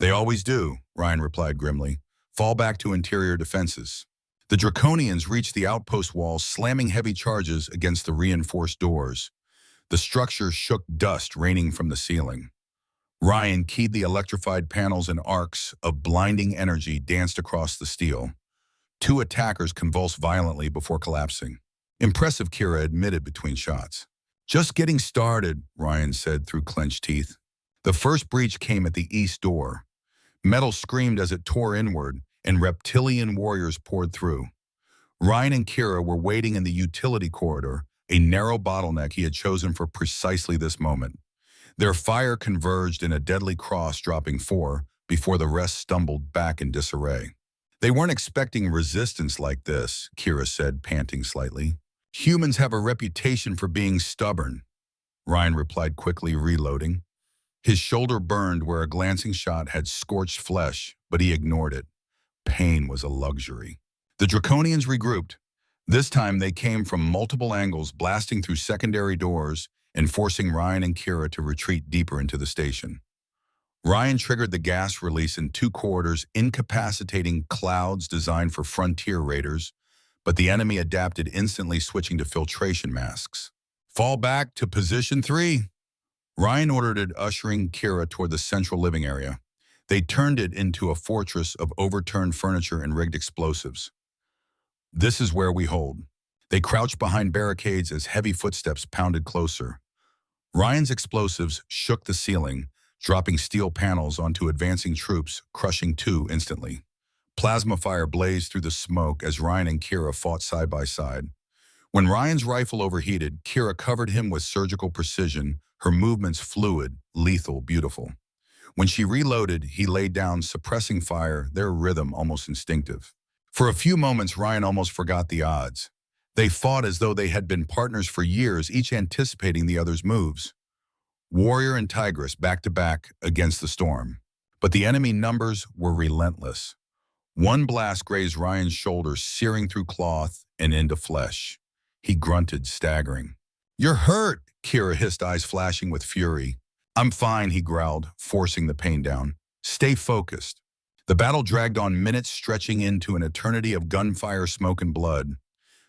They always do, Ryan replied grimly. Fall back to interior defenses. The Draconians reached the outpost walls, slamming heavy charges against the reinforced doors. The structure shook, dust raining from the ceiling. Ryan keyed the electrified panels, and arcs of blinding energy danced across the steel. 2 attackers convulsed violently before collapsing. Impressive, Kira admitted between shots. Just getting started, Ryan said through clenched teeth. The first breach came at the east door. Metal screamed as it tore inward, and reptilian warriors poured through. Ryan and Kira were waiting in the utility corridor, a narrow bottleneck he had chosen for precisely this moment. Their fire converged in a deadly cross, dropping 4 before the rest stumbled back in disarray. They weren't expecting resistance like this, Kira said, panting slightly. Humans have a reputation for being stubborn, Ryan replied quickly, reloading. His shoulder burned where a glancing shot had scorched flesh, but he ignored it. Pain was a luxury. The Draconians regrouped. This time they came from multiple angles, blasting through secondary doors and forcing Ryan and Kira to retreat deeper into the station. Ryan triggered the gas release in 2 corridors, incapacitating clouds designed for frontier raiders, but the enemy adapted, instantly switching to filtration masks. Fall back to position 3. Ryan ordered it, ushering Kira toward the central living area. They turned it into a fortress of overturned furniture and rigged explosives. This is where we hold. They crouched behind barricades as heavy footsteps pounded closer. Ryan's explosives shook the ceiling, dropping steel panels onto advancing troops, crushing 2 instantly. Plasma fire blazed through the smoke as Ryan and Kira fought side by side. When Ryan's rifle overheated, Kira covered him with surgical precision, her movements fluid, lethal, beautiful. When she reloaded, he laid down, suppressing fire, their rhythm almost instinctive. For a few moments, Ryan almost forgot the odds. They fought as though they had been partners for years, each anticipating the other's moves. Warrior and Tigress back to back against the storm. But the enemy numbers were relentless. One blast grazed Ryan's shoulder, searing through cloth and into flesh. He grunted, staggering. "You're hurt," Kira hissed, eyes flashing with fury. "I'm fine," he growled, forcing the pain down. "Stay focused." The battle dragged on, minutes stretching into an eternity of gunfire, smoke, and blood.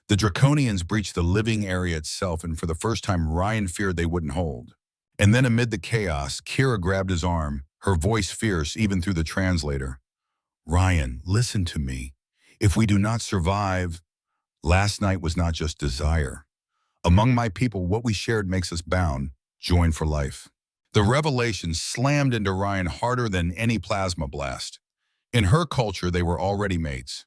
The Draconians breached the living area itself, and for the first time, Ryan feared they wouldn't hold. And then amid the chaos, Kira grabbed his arm, her voice fierce even through the translator. "Ryan, listen to me. If we do not survive, last night was not just desire. Among my people, what we shared makes us bound, joined for life." The revelation slammed into Ryan harder than any plasma blast. In her culture, they were already mates,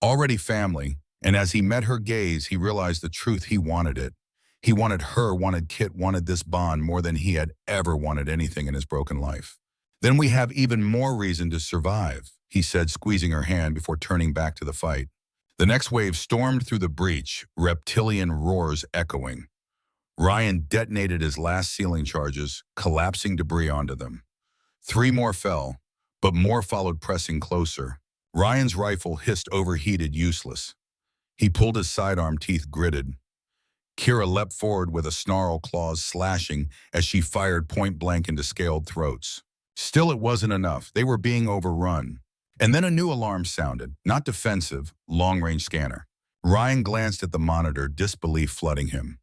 already family, and as he met her gaze, he realized the truth. He wanted it. He wanted her, wanted Kit, wanted this bond more than he had ever wanted anything in his broken life. "Then we have even more reason to survive," he said, squeezing her hand before turning back to the fight. The next wave stormed through the breach, reptilian roars echoing. Ryan detonated his last ceiling charges, collapsing debris onto them. 3 more fell, but more followed, pressing closer. Ryan's rifle hissed, overheated, useless. He pulled his sidearm, teeth gritted. Kira leapt forward with a snarl, claws slashing as she fired point blank into scaled throats. Still, it wasn't enough. They were being overrun. And then a new alarm sounded, not defensive, long-range scanner. Ryan glanced at the monitor, disbelief flooding him.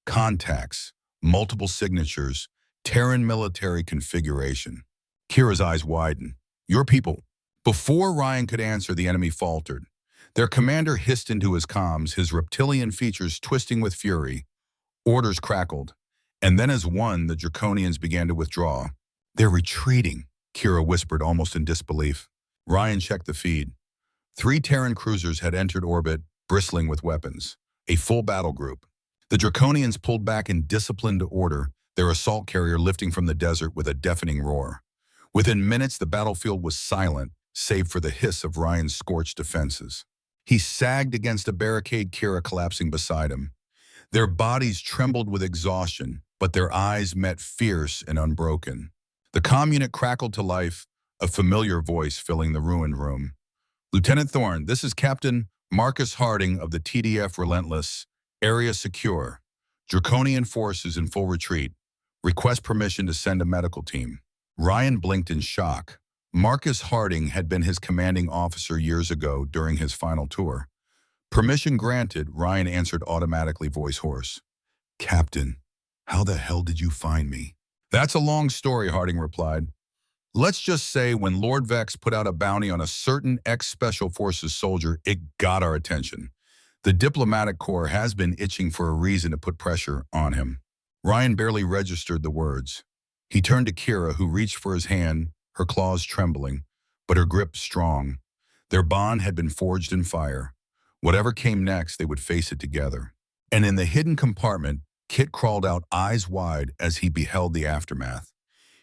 Contacts, multiple signatures, Terran military configuration. Kira's eyes widen. Your people. Before Ryan could answer, the enemy faltered. Their commander hissed into his comms, his reptilian features twisting with fury. Orders crackled. And then as one, the Draconians began to withdraw. They're retreating, Kira whispered almost in disbelief. Ryan checked the feed. 3 Terran cruisers had entered orbit, bristling with weapons. A full battle group. The Draconians pulled back in disciplined order, their assault carrier lifting from the desert with a deafening roar. Within minutes, the battlefield was silent, save for the hiss of Ryan's scorched defenses. He sagged against a barricade, Kira collapsing beside him. Their bodies trembled with exhaustion, but their eyes met fierce and unbroken. The comm unit crackled to life, a familiar voice filling the ruined room. Lieutenant Thorne, this is Captain Marcus Harding of the TDF Relentless. Area secure. Draconian forces in full retreat. Request permission to send a medical team. Ryan blinked in shock. Marcus Harding had been his commanding officer years ago during his final tour. Permission granted, Ryan answered automatically, voice hoarse. Captain, how the hell did you find me? That's a long story, Harding replied. Let's just say when Lord Vex put out a bounty on a certain ex-Special Forces soldier, it got our attention. The diplomatic corps has been itching for a reason to put pressure on him. Ryan barely registered the words. He turned to Kira, who reached for his hand, her claws trembling, but her grip strong. Their bond had been forged in fire. Whatever came next, they would face it together. And in the hidden compartment, Kit crawled out eyes wide as he beheld the aftermath.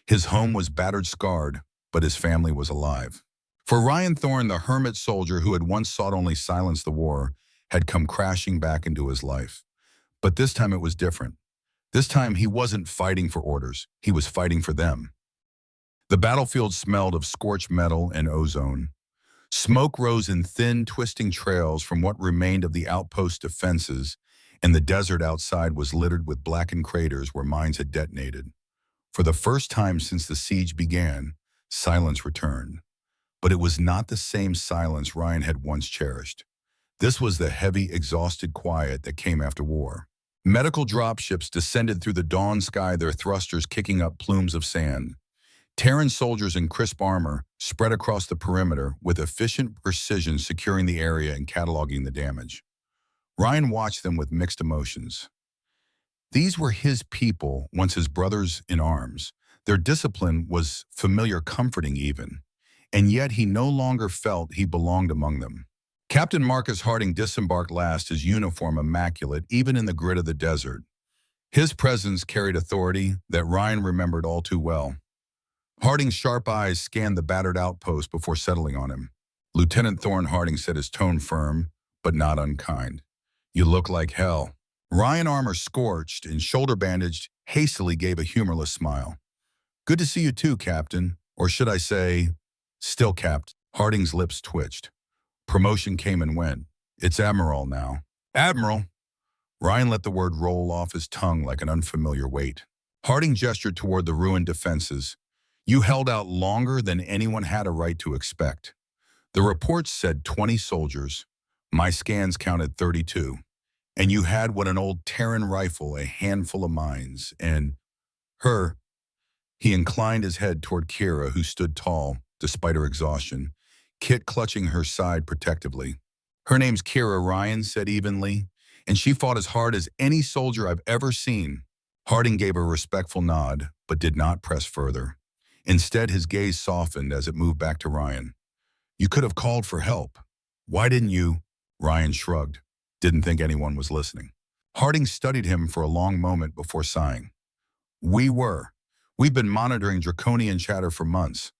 His home was battered, scarred, but his family was alive. For Ryan Thorne, the hermit soldier who had once sought only silence the war, had come crashing back into his life. But this time it was different. This time he wasn't fighting for orders, he was fighting for them. The battlefield smelled of scorched metal and ozone. Smoke rose in thin, twisting trails from what remained of the outpost defenses, and the desert outside was littered with blackened craters where mines had detonated. For the first time since the siege began, silence returned. But it was not the same silence Ryan had once cherished. This was the heavy, exhausted quiet that came after war. Medical dropships descended through the dawn sky, their thrusters kicking up plumes of sand. Terran soldiers in crisp armor spread across the perimeter with efficient precision, securing the area and cataloging the damage. Ryan watched them with mixed emotions. These were his people, once his brothers in arms. Their discipline was familiar, comforting even, and yet he no longer felt he belonged among them. Captain Marcus Harding disembarked last, his uniform immaculate even in the grit of the desert. His presence carried authority that Ryan remembered all too well. Harding's sharp eyes scanned the battered outpost before settling on him. Lieutenant Thorne, Harding said, his tone firm, but not unkind. You look like hell. Ryan, armor scorched and shoulder bandaged, hastily gave a humorless smile. Good to see you too, Captain. Or should I say, still Capt. Harding's lips twitched. Promotion came and went. It's Admiral now. Admiral! Ryan let the word roll off his tongue like an unfamiliar weight. Harding gestured toward the ruined defenses. You held out longer than anyone had a right to expect. The reports said 20 soldiers. My scans counted 32. And you had what an old Terran rifle, a handful of mines, and her. He inclined his head toward Kira, who stood tall, despite her exhaustion, Kit clutching her side protectively. Her name's Kira, Ryan said evenly, and she fought as hard as any soldier I've ever seen. Harding gave a respectful nod, but did not press further. Instead, his gaze softened as it moved back to Ryan. You could have called for help. Why didn't you? Ryan shrugged. Didn't think anyone was listening. Harding studied him for a long moment before sighing. We've been monitoring Draconian chatter for months.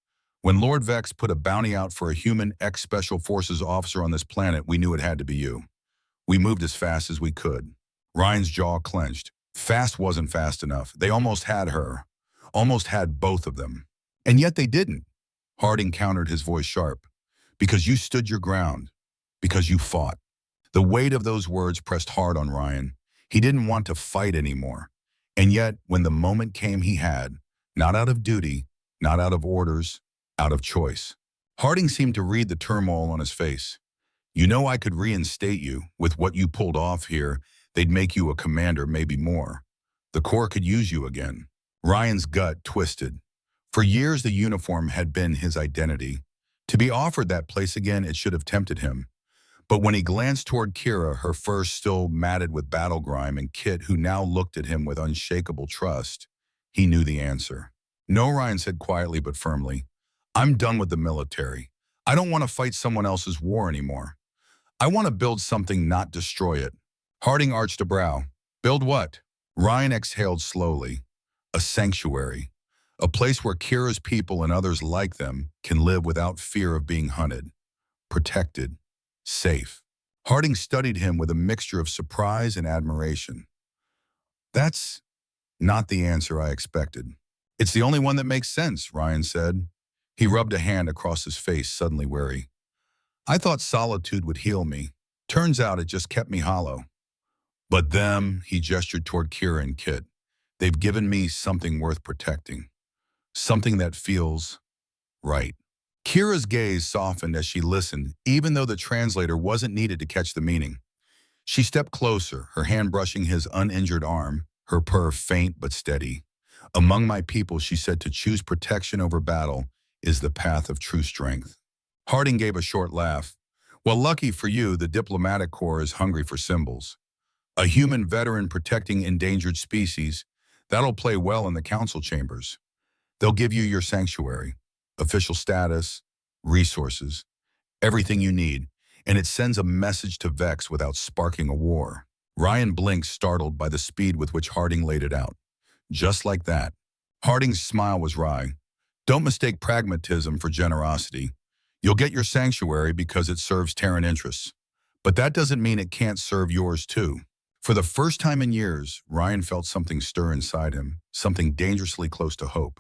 When Lord Vex put a bounty out for a human ex-Special Forces officer on this planet, we knew it had to be you. We moved as fast as we could. Ryan's jaw clenched. Fast wasn't fast enough. They almost had her. Almost had both of them. And yet they didn't. Harding countered, his voice sharp. Because you stood your ground. Because you fought. The weight of those words pressed hard on Ryan. He didn't want to fight anymore. And yet, when the moment came, he had. Not out of duty, not out of orders, out of choice. Harding seemed to read the turmoil on his face. You know I could reinstate you. With what you pulled off here, they'd make you a commander, maybe more. The Corps could use you again. Ryan's gut twisted. For years, the uniform had been his identity. To be offered that place again, it should have tempted him. But when he glanced toward Kira, her fur still matted with battle grime, and Kit, who now looked at him with unshakable trust, he knew the answer. No, Ryan said quietly but firmly. I'm done with the military. I don't want to fight someone else's war anymore. I want to build something, not destroy it. Harding arched a brow. Build what? Ryan exhaled slowly. A sanctuary. A place where Kira's people and others like them can live without fear of being hunted. Protected. Safe. Harding studied him with a mixture of surprise and admiration. That's not the answer I expected. It's the only one that makes sense, Ryan said. He rubbed a hand across his face, suddenly wary. I thought solitude would heal me. Turns out it just kept me hollow. But them, he gestured toward Kira and Kit. They've given me something worth protecting. Something that feels right. Kira's gaze softened as she listened, even though the translator wasn't needed to catch the meaning. She stepped closer, her hand brushing his uninjured arm, her purr faint but steady. Among my people, she said, to choose protection over battle is the path of true strength. Harding gave a short laugh. Well, lucky for you, the diplomatic corps is hungry for symbols. A human veteran protecting endangered species, that'll play well in the council chambers. They'll give you your sanctuary, official status, resources, everything you need, and it sends a message to Vex without sparking a war. Ryan blinked, startled by the speed with which Harding laid it out. Just like that. Harding's smile was wry. Don't mistake pragmatism for generosity. You'll get your sanctuary because it serves Terran interests. But that doesn't mean it can't serve yours too. For the first time in years, Ryan felt something stir inside him, something dangerously close to hope.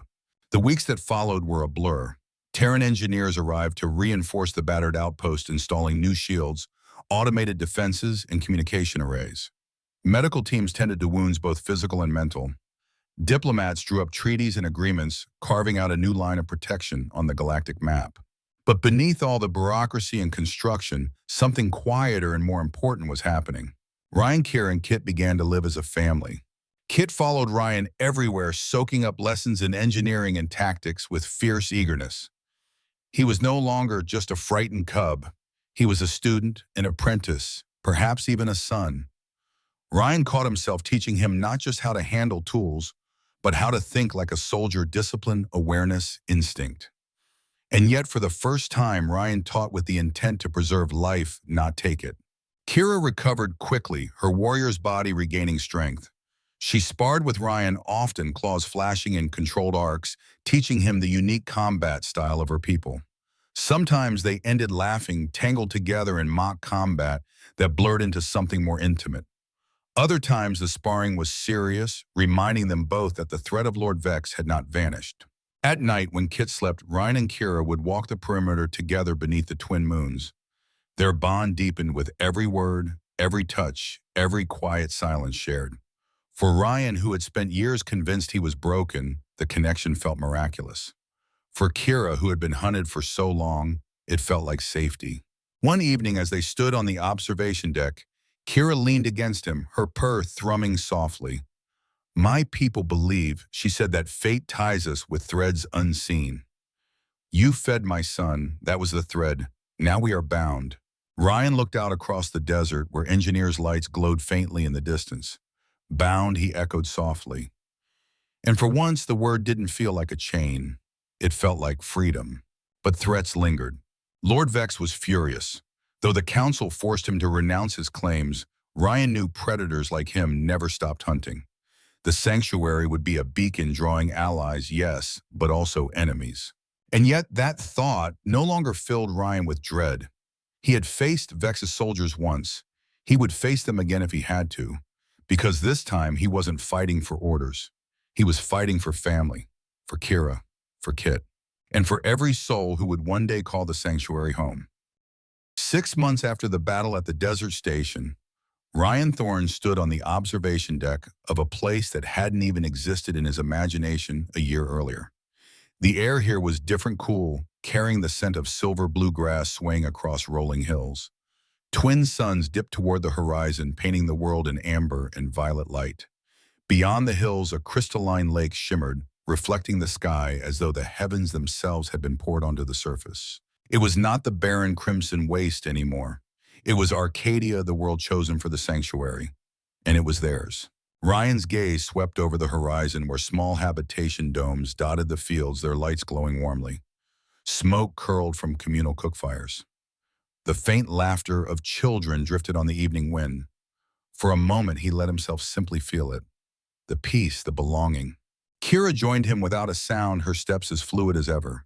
The weeks that followed were a blur. Terran engineers arrived to reinforce the battered outpost, installing new shields, automated defenses, and communication arrays. Medical teams tended to wounds both physical and mental. Diplomats drew up treaties and agreements, carving out a new line of protection on the galactic map. But beneath all the bureaucracy and construction, something quieter and more important was happening. Ryan, Kira, and Kit began to live as a family. Kit followed Ryan everywhere, soaking up lessons in engineering and tactics with fierce eagerness. He was no longer just a frightened cub. He was a student, an apprentice, perhaps even a son. Ryan caught himself teaching him not just how to handle tools, but how to think like a soldier, discipline, awareness, instinct. And yet, for the first time, Ryan taught with the intent to preserve life, not take it. Kira recovered quickly, her warrior's body regaining strength. She sparred with Ryan often, claws flashing in controlled arcs, teaching him the unique combat style of her people. Sometimes they ended laughing, tangled together in mock combat that blurred into something more intimate. Other times the sparring was serious, reminding them both that the threat of Lord Vex had not vanished. At night, when Kit slept, Ryan and Kira would walk the perimeter together beneath the twin moons. Their bond deepened with every word, every touch, every quiet silence shared. For Ryan, who had spent years convinced he was broken, the connection felt miraculous. For Kira, who had been hunted for so long, it felt like safety. One evening, as they stood on the observation deck, Kira leaned against him, her purr thrumming softly. My people believe, she said, that fate ties us with threads unseen. You fed my son, that was the thread. Now we are bound. Ryan looked out across the desert where engineers' lights glowed faintly in the distance. Bound, he echoed softly. And for once, the word didn't feel like a chain. It felt like freedom. But threats lingered. Lord Vex was furious. Though the council forced him to renounce his claims, Ryan knew predators like him never stopped hunting. The sanctuary would be a beacon drawing allies, yes, but also enemies. And yet that thought no longer filled Ryan with dread. He had faced Vex's soldiers once. He would face them again if he had to, because this time he wasn't fighting for orders. He was fighting for family, for Kira, for Kit, and for every soul who would one day call the sanctuary home. 6 months after the battle at the desert station, Ryan Thorne stood on the observation deck of a place that hadn't even existed in his imagination a year earlier. The air here was different, cool, carrying the scent of silver blue grass swaying across rolling hills. Twin suns dipped toward the horizon, painting the world in amber and violet light. Beyond the hills, a crystalline lake shimmered, reflecting the sky as though the heavens themselves had been poured onto the surface. It was not the barren crimson waste anymore. It was Arcadia, the world chosen for the sanctuary, and it was theirs. Ryan's gaze swept over the horizon where small habitation domes dotted the fields, their lights glowing warmly. Smoke curled from communal cookfires. The faint laughter of children drifted on the evening wind. For a moment, he let himself simply feel it. The peace, the belonging. Kira joined him without a sound, her steps as fluid as ever.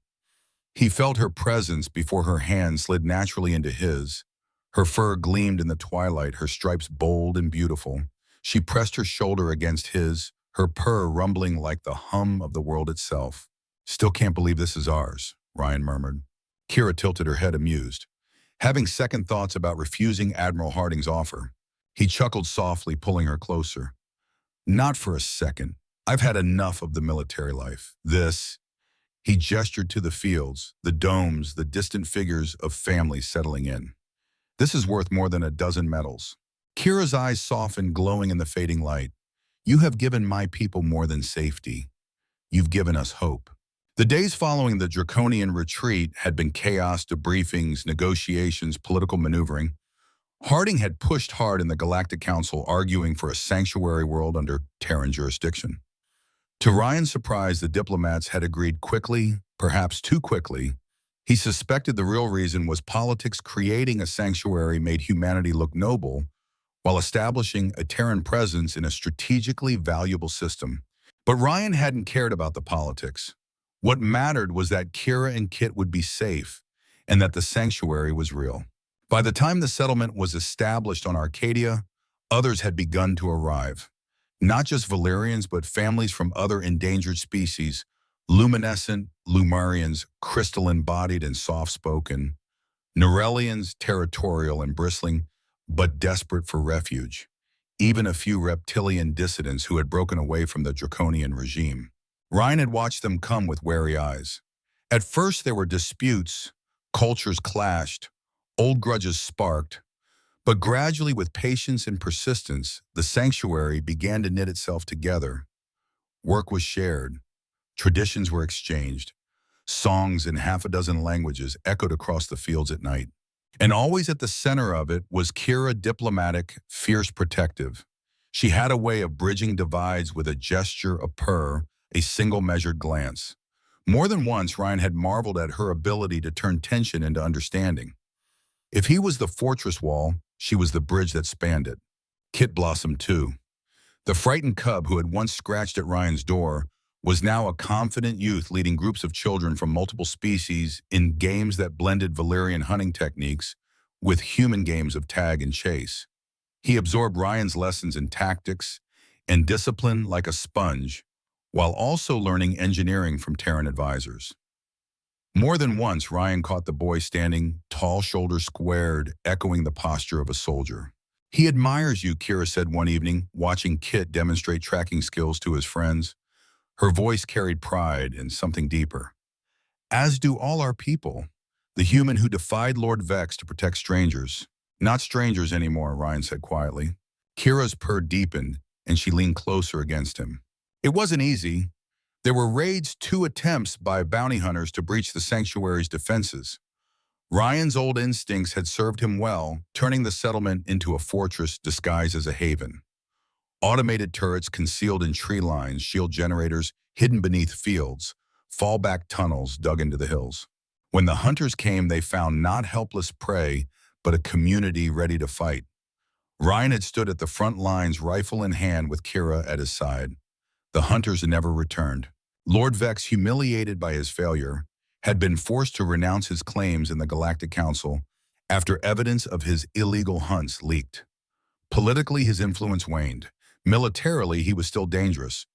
He felt her presence before her hand slid naturally into his. Her fur gleamed in the twilight, her stripes bold and beautiful. She pressed her shoulder against his, her purr rumbling like the hum of the world itself. "Still can't believe this is ours," Ryan murmured. Kira tilted her head, amused, having second thoughts about refusing Admiral Harding's offer. He chuckled softly, pulling her closer. "Not for a second. I've had enough of the military life. This..." He gestured to the fields, the domes, the distant figures of families settling in. "This is worth more than a dozen medals." Kira's eyes softened, glowing in the fading light. "You have given my people more than safety. You've given us hope." The days following the draconian retreat had been chaos, debriefings, negotiations, political maneuvering. Harding had pushed hard in the Galactic Council, arguing for a sanctuary world under Terran jurisdiction. To Ryan's surprise, the diplomats had agreed quickly, perhaps too quickly. He suspected the real reason was politics. Creating a sanctuary made humanity look noble, while establishing a Terran presence in a strategically valuable system. But Ryan hadn't cared about the politics. What mattered was that Kira and Kit would be safe, and that the sanctuary was real. By the time the settlement was established on Arcadia, others had begun to arrive. Not just Valerians, but families from other endangered species, luminescent Lumarians, crystalline-bodied and soft-spoken, Norellians, territorial and bristling, but desperate for refuge. Even a few reptilian dissidents who had broken away from the draconian regime. Ryan had watched them come with wary eyes. At first there were disputes, cultures clashed, old grudges sparked, but gradually, with patience and persistence, the sanctuary began to knit itself together. Work was shared, traditions were exchanged, songs in half a dozen languages echoed across the fields at night. And always at the center of it was Kira, diplomatic, fierce, protective. She had a way of bridging divides with a gesture, a purr, a single measured glance. More than once, Ryan had marveled at her ability to turn tension into understanding. If he was the fortress wall, she was the bridge that spanned it. Kit blossomed too. The frightened cub who had once scratched at Ryan's door was now a confident youth leading groups of children from multiple species in games that blended Valerian hunting techniques with human games of tag and chase. He absorbed Ryan's lessons in tactics and discipline like a sponge, while also learning engineering from Terran advisors. More than once, Ryan caught the boy standing, tall, shoulders squared, echoing the posture of a soldier. "He admires you," Kira said one evening, watching Kit demonstrate tracking skills to his friends. Her voice carried pride and something deeper. "As do all our people. The human who defied Lord Vex to protect strangers." "Not strangers anymore," Ryan said quietly. Kira's purr deepened, and she leaned closer against him. It wasn't easy. There were raids, 2 attempts by bounty hunters to breach the sanctuary's defenses. Ryan's old instincts had served him well, turning the settlement into a fortress disguised as a haven. Automated turrets concealed in tree lines, shield generators hidden beneath fields, fallback tunnels dug into the hills. When the hunters came, they found not helpless prey, but a community ready to fight. Ryan had stood at the front lines, rifle in hand, with Kira at his side. The hunters had never returned. Lord Vex, humiliated by his failure, had been forced to renounce his claims in the Galactic Council after evidence of his illegal hunts leaked. Politically, his influence waned. Militarily, he was still dangerous.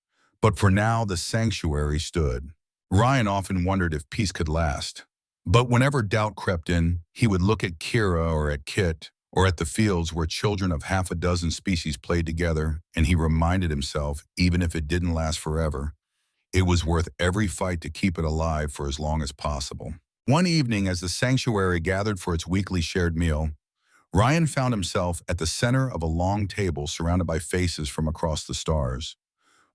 But for now, the sanctuary stood. Ryan often wondered if peace could last. But whenever doubt crept in, he would look at Kira or at Kit or at the fields where children of half a dozen species played together, and he reminded himself, even if it didn't last forever, it was worth every fight to keep it alive for as long as possible. One evening, as the sanctuary gathered for its weekly shared meal, Ryan found himself at the center of a long table surrounded by faces from across the stars.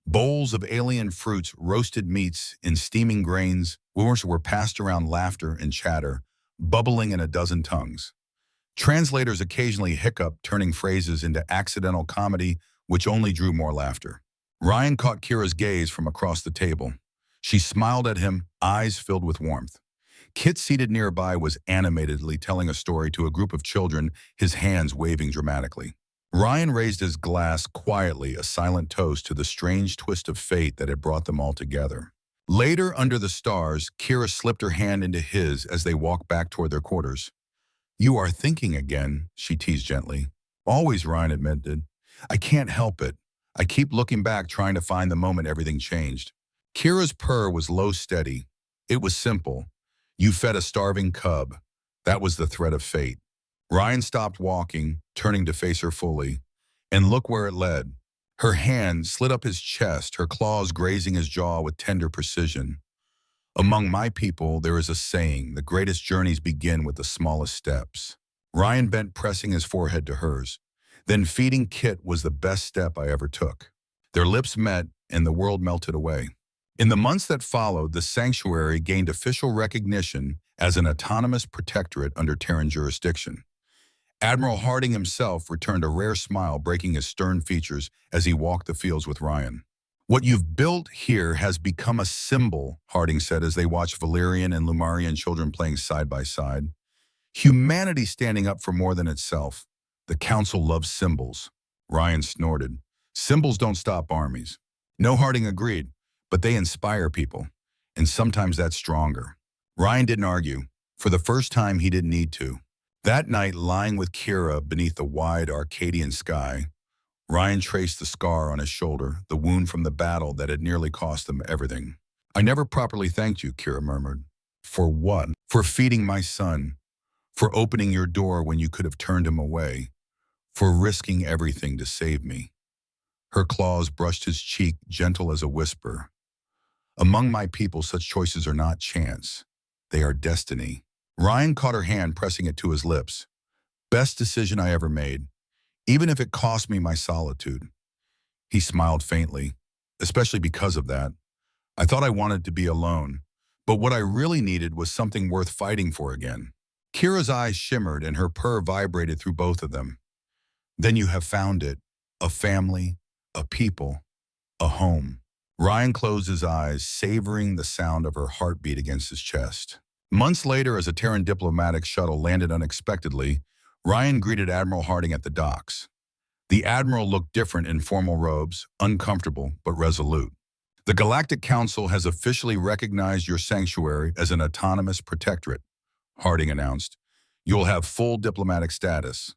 Bowls of alien fruits, roasted meats, and steaming grains were passed around, laughter and chatter, bubbling in a dozen tongues. Translators occasionally hiccup, turning phrases into accidental comedy, which only drew more laughter. Ryan caught Kira's gaze from across the table. She smiled at him, eyes filled with warmth. Kit, seated nearby, was animatedly telling a story to a group of children, his hands waving dramatically. Ryan raised his glass quietly, a silent toast to the strange twist of fate that had brought them all together. Later, under the stars, Kira slipped her hand into his as they walked back toward their quarters. "You are thinking again," she teased gently. "Always," Ryan admitted. "I can't help it. I keep looking back, trying to find the moment everything changed." Kira's purr was low, steady. It was simple. You fed a starving cub. That was the thread of fate. Ryan stopped walking, turning to face her fully. And look where it led. Her hand slid up his chest, her claws grazing his jaw with tender precision. "Among my people, there is a saying, the greatest journeys begin with the smallest steps." Ryan bent, pressing his forehead to hers. "Then feeding Kit was the best step I ever took." Their lips met, and the world melted away. In the months that followed, the sanctuary gained official recognition as an autonomous protectorate under Terran jurisdiction. Admiral Harding himself returned, a rare smile breaking his stern features as he walked the fields with Ryan. "What you've built here has become a symbol," Harding said as they watched Valerian and Lumarian children playing side by side. "Humanity standing up for more than itself. The Council loves symbols." Ryan snorted. "Symbols don't stop armies." No, Harding agreed, but they inspire people, and sometimes that's stronger. Ryan didn't argue. For the first time, he didn't need to. That night, lying with Kira beneath the wide Arcadian sky, Ryan traced the scar on his shoulder, the wound from the battle that had nearly cost them everything. "I never properly thanked you," Kira murmured. "For what?" "For feeding my son. For opening your door when you could have turned him away. For risking everything to save me." Her claws brushed his cheek, gentle as a whisper. "Among my people, such choices are not chance. They are destiny." Ryan caught her hand, pressing it to his lips. "Best decision I ever made, even if it cost me my solitude." He smiled faintly. "Especially because of that. I thought I wanted to be alone, but what I really needed was something worth fighting for again." Kira's eyes shimmered and her purr vibrated through both of them. "Then you have found it. A family, a people, a home." Ryan closed his eyes, savoring the sound of her heartbeat against his chest. Months later, as a Terran diplomatic shuttle landed unexpectedly, Ryan greeted Admiral Harding at the docks. The Admiral looked different in formal robes, uncomfortable but resolute. "The Galactic Council has officially recognized your sanctuary as an autonomous protectorate," Harding announced. "You'll have full diplomatic status.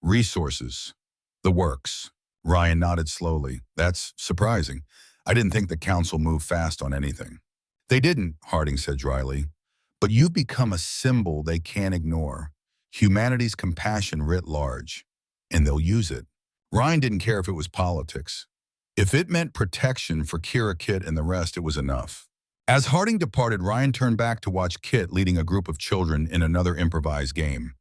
Resources. The works." Ryan nodded slowly. "That's surprising. I didn't think the Council moved fast on anything." "They didn't," Harding said dryly. "But you've become a symbol they can't ignore. Humanity's compassion writ large. And they'll use it." Ryan didn't care if it was politics. If it meant protection for Kira, Kit, and the rest, it was enough. As Harding departed, Ryan turned back to watch Kit leading a group of children in another improvised game.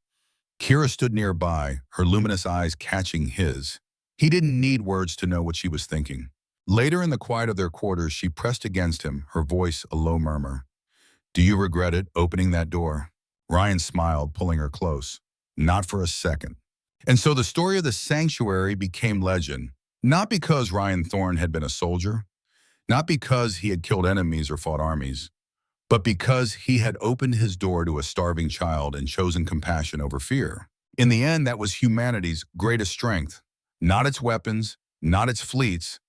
Kira stood nearby, her luminous eyes catching his. He didn't need words to know what she was thinking. Later, in the quiet of their quarters, she pressed against him, her voice a low murmur. "Do you regret it, opening that door?" Ryan smiled, pulling her close. "Not for a second." And so the story of the sanctuary became legend, not because Ryan Thorne had been a soldier, not because he had killed enemies or fought armies, but because he had opened his door to a starving child and chosen compassion over fear. In the end, that was humanity's greatest strength. Not its weapons, not its fleets,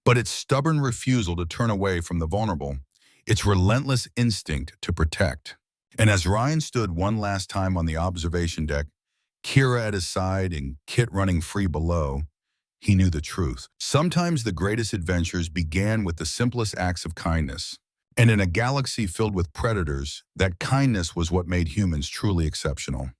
but its stubborn refusal to turn away from the vulnerable, its relentless instinct to protect. And as Ryan stood one last time on the observation deck, Kira at his side and Kit running free below, he knew the truth. Sometimes the greatest adventures began with the simplest acts of kindness. And in a galaxy filled with predators, that kindness was what made humans truly exceptional.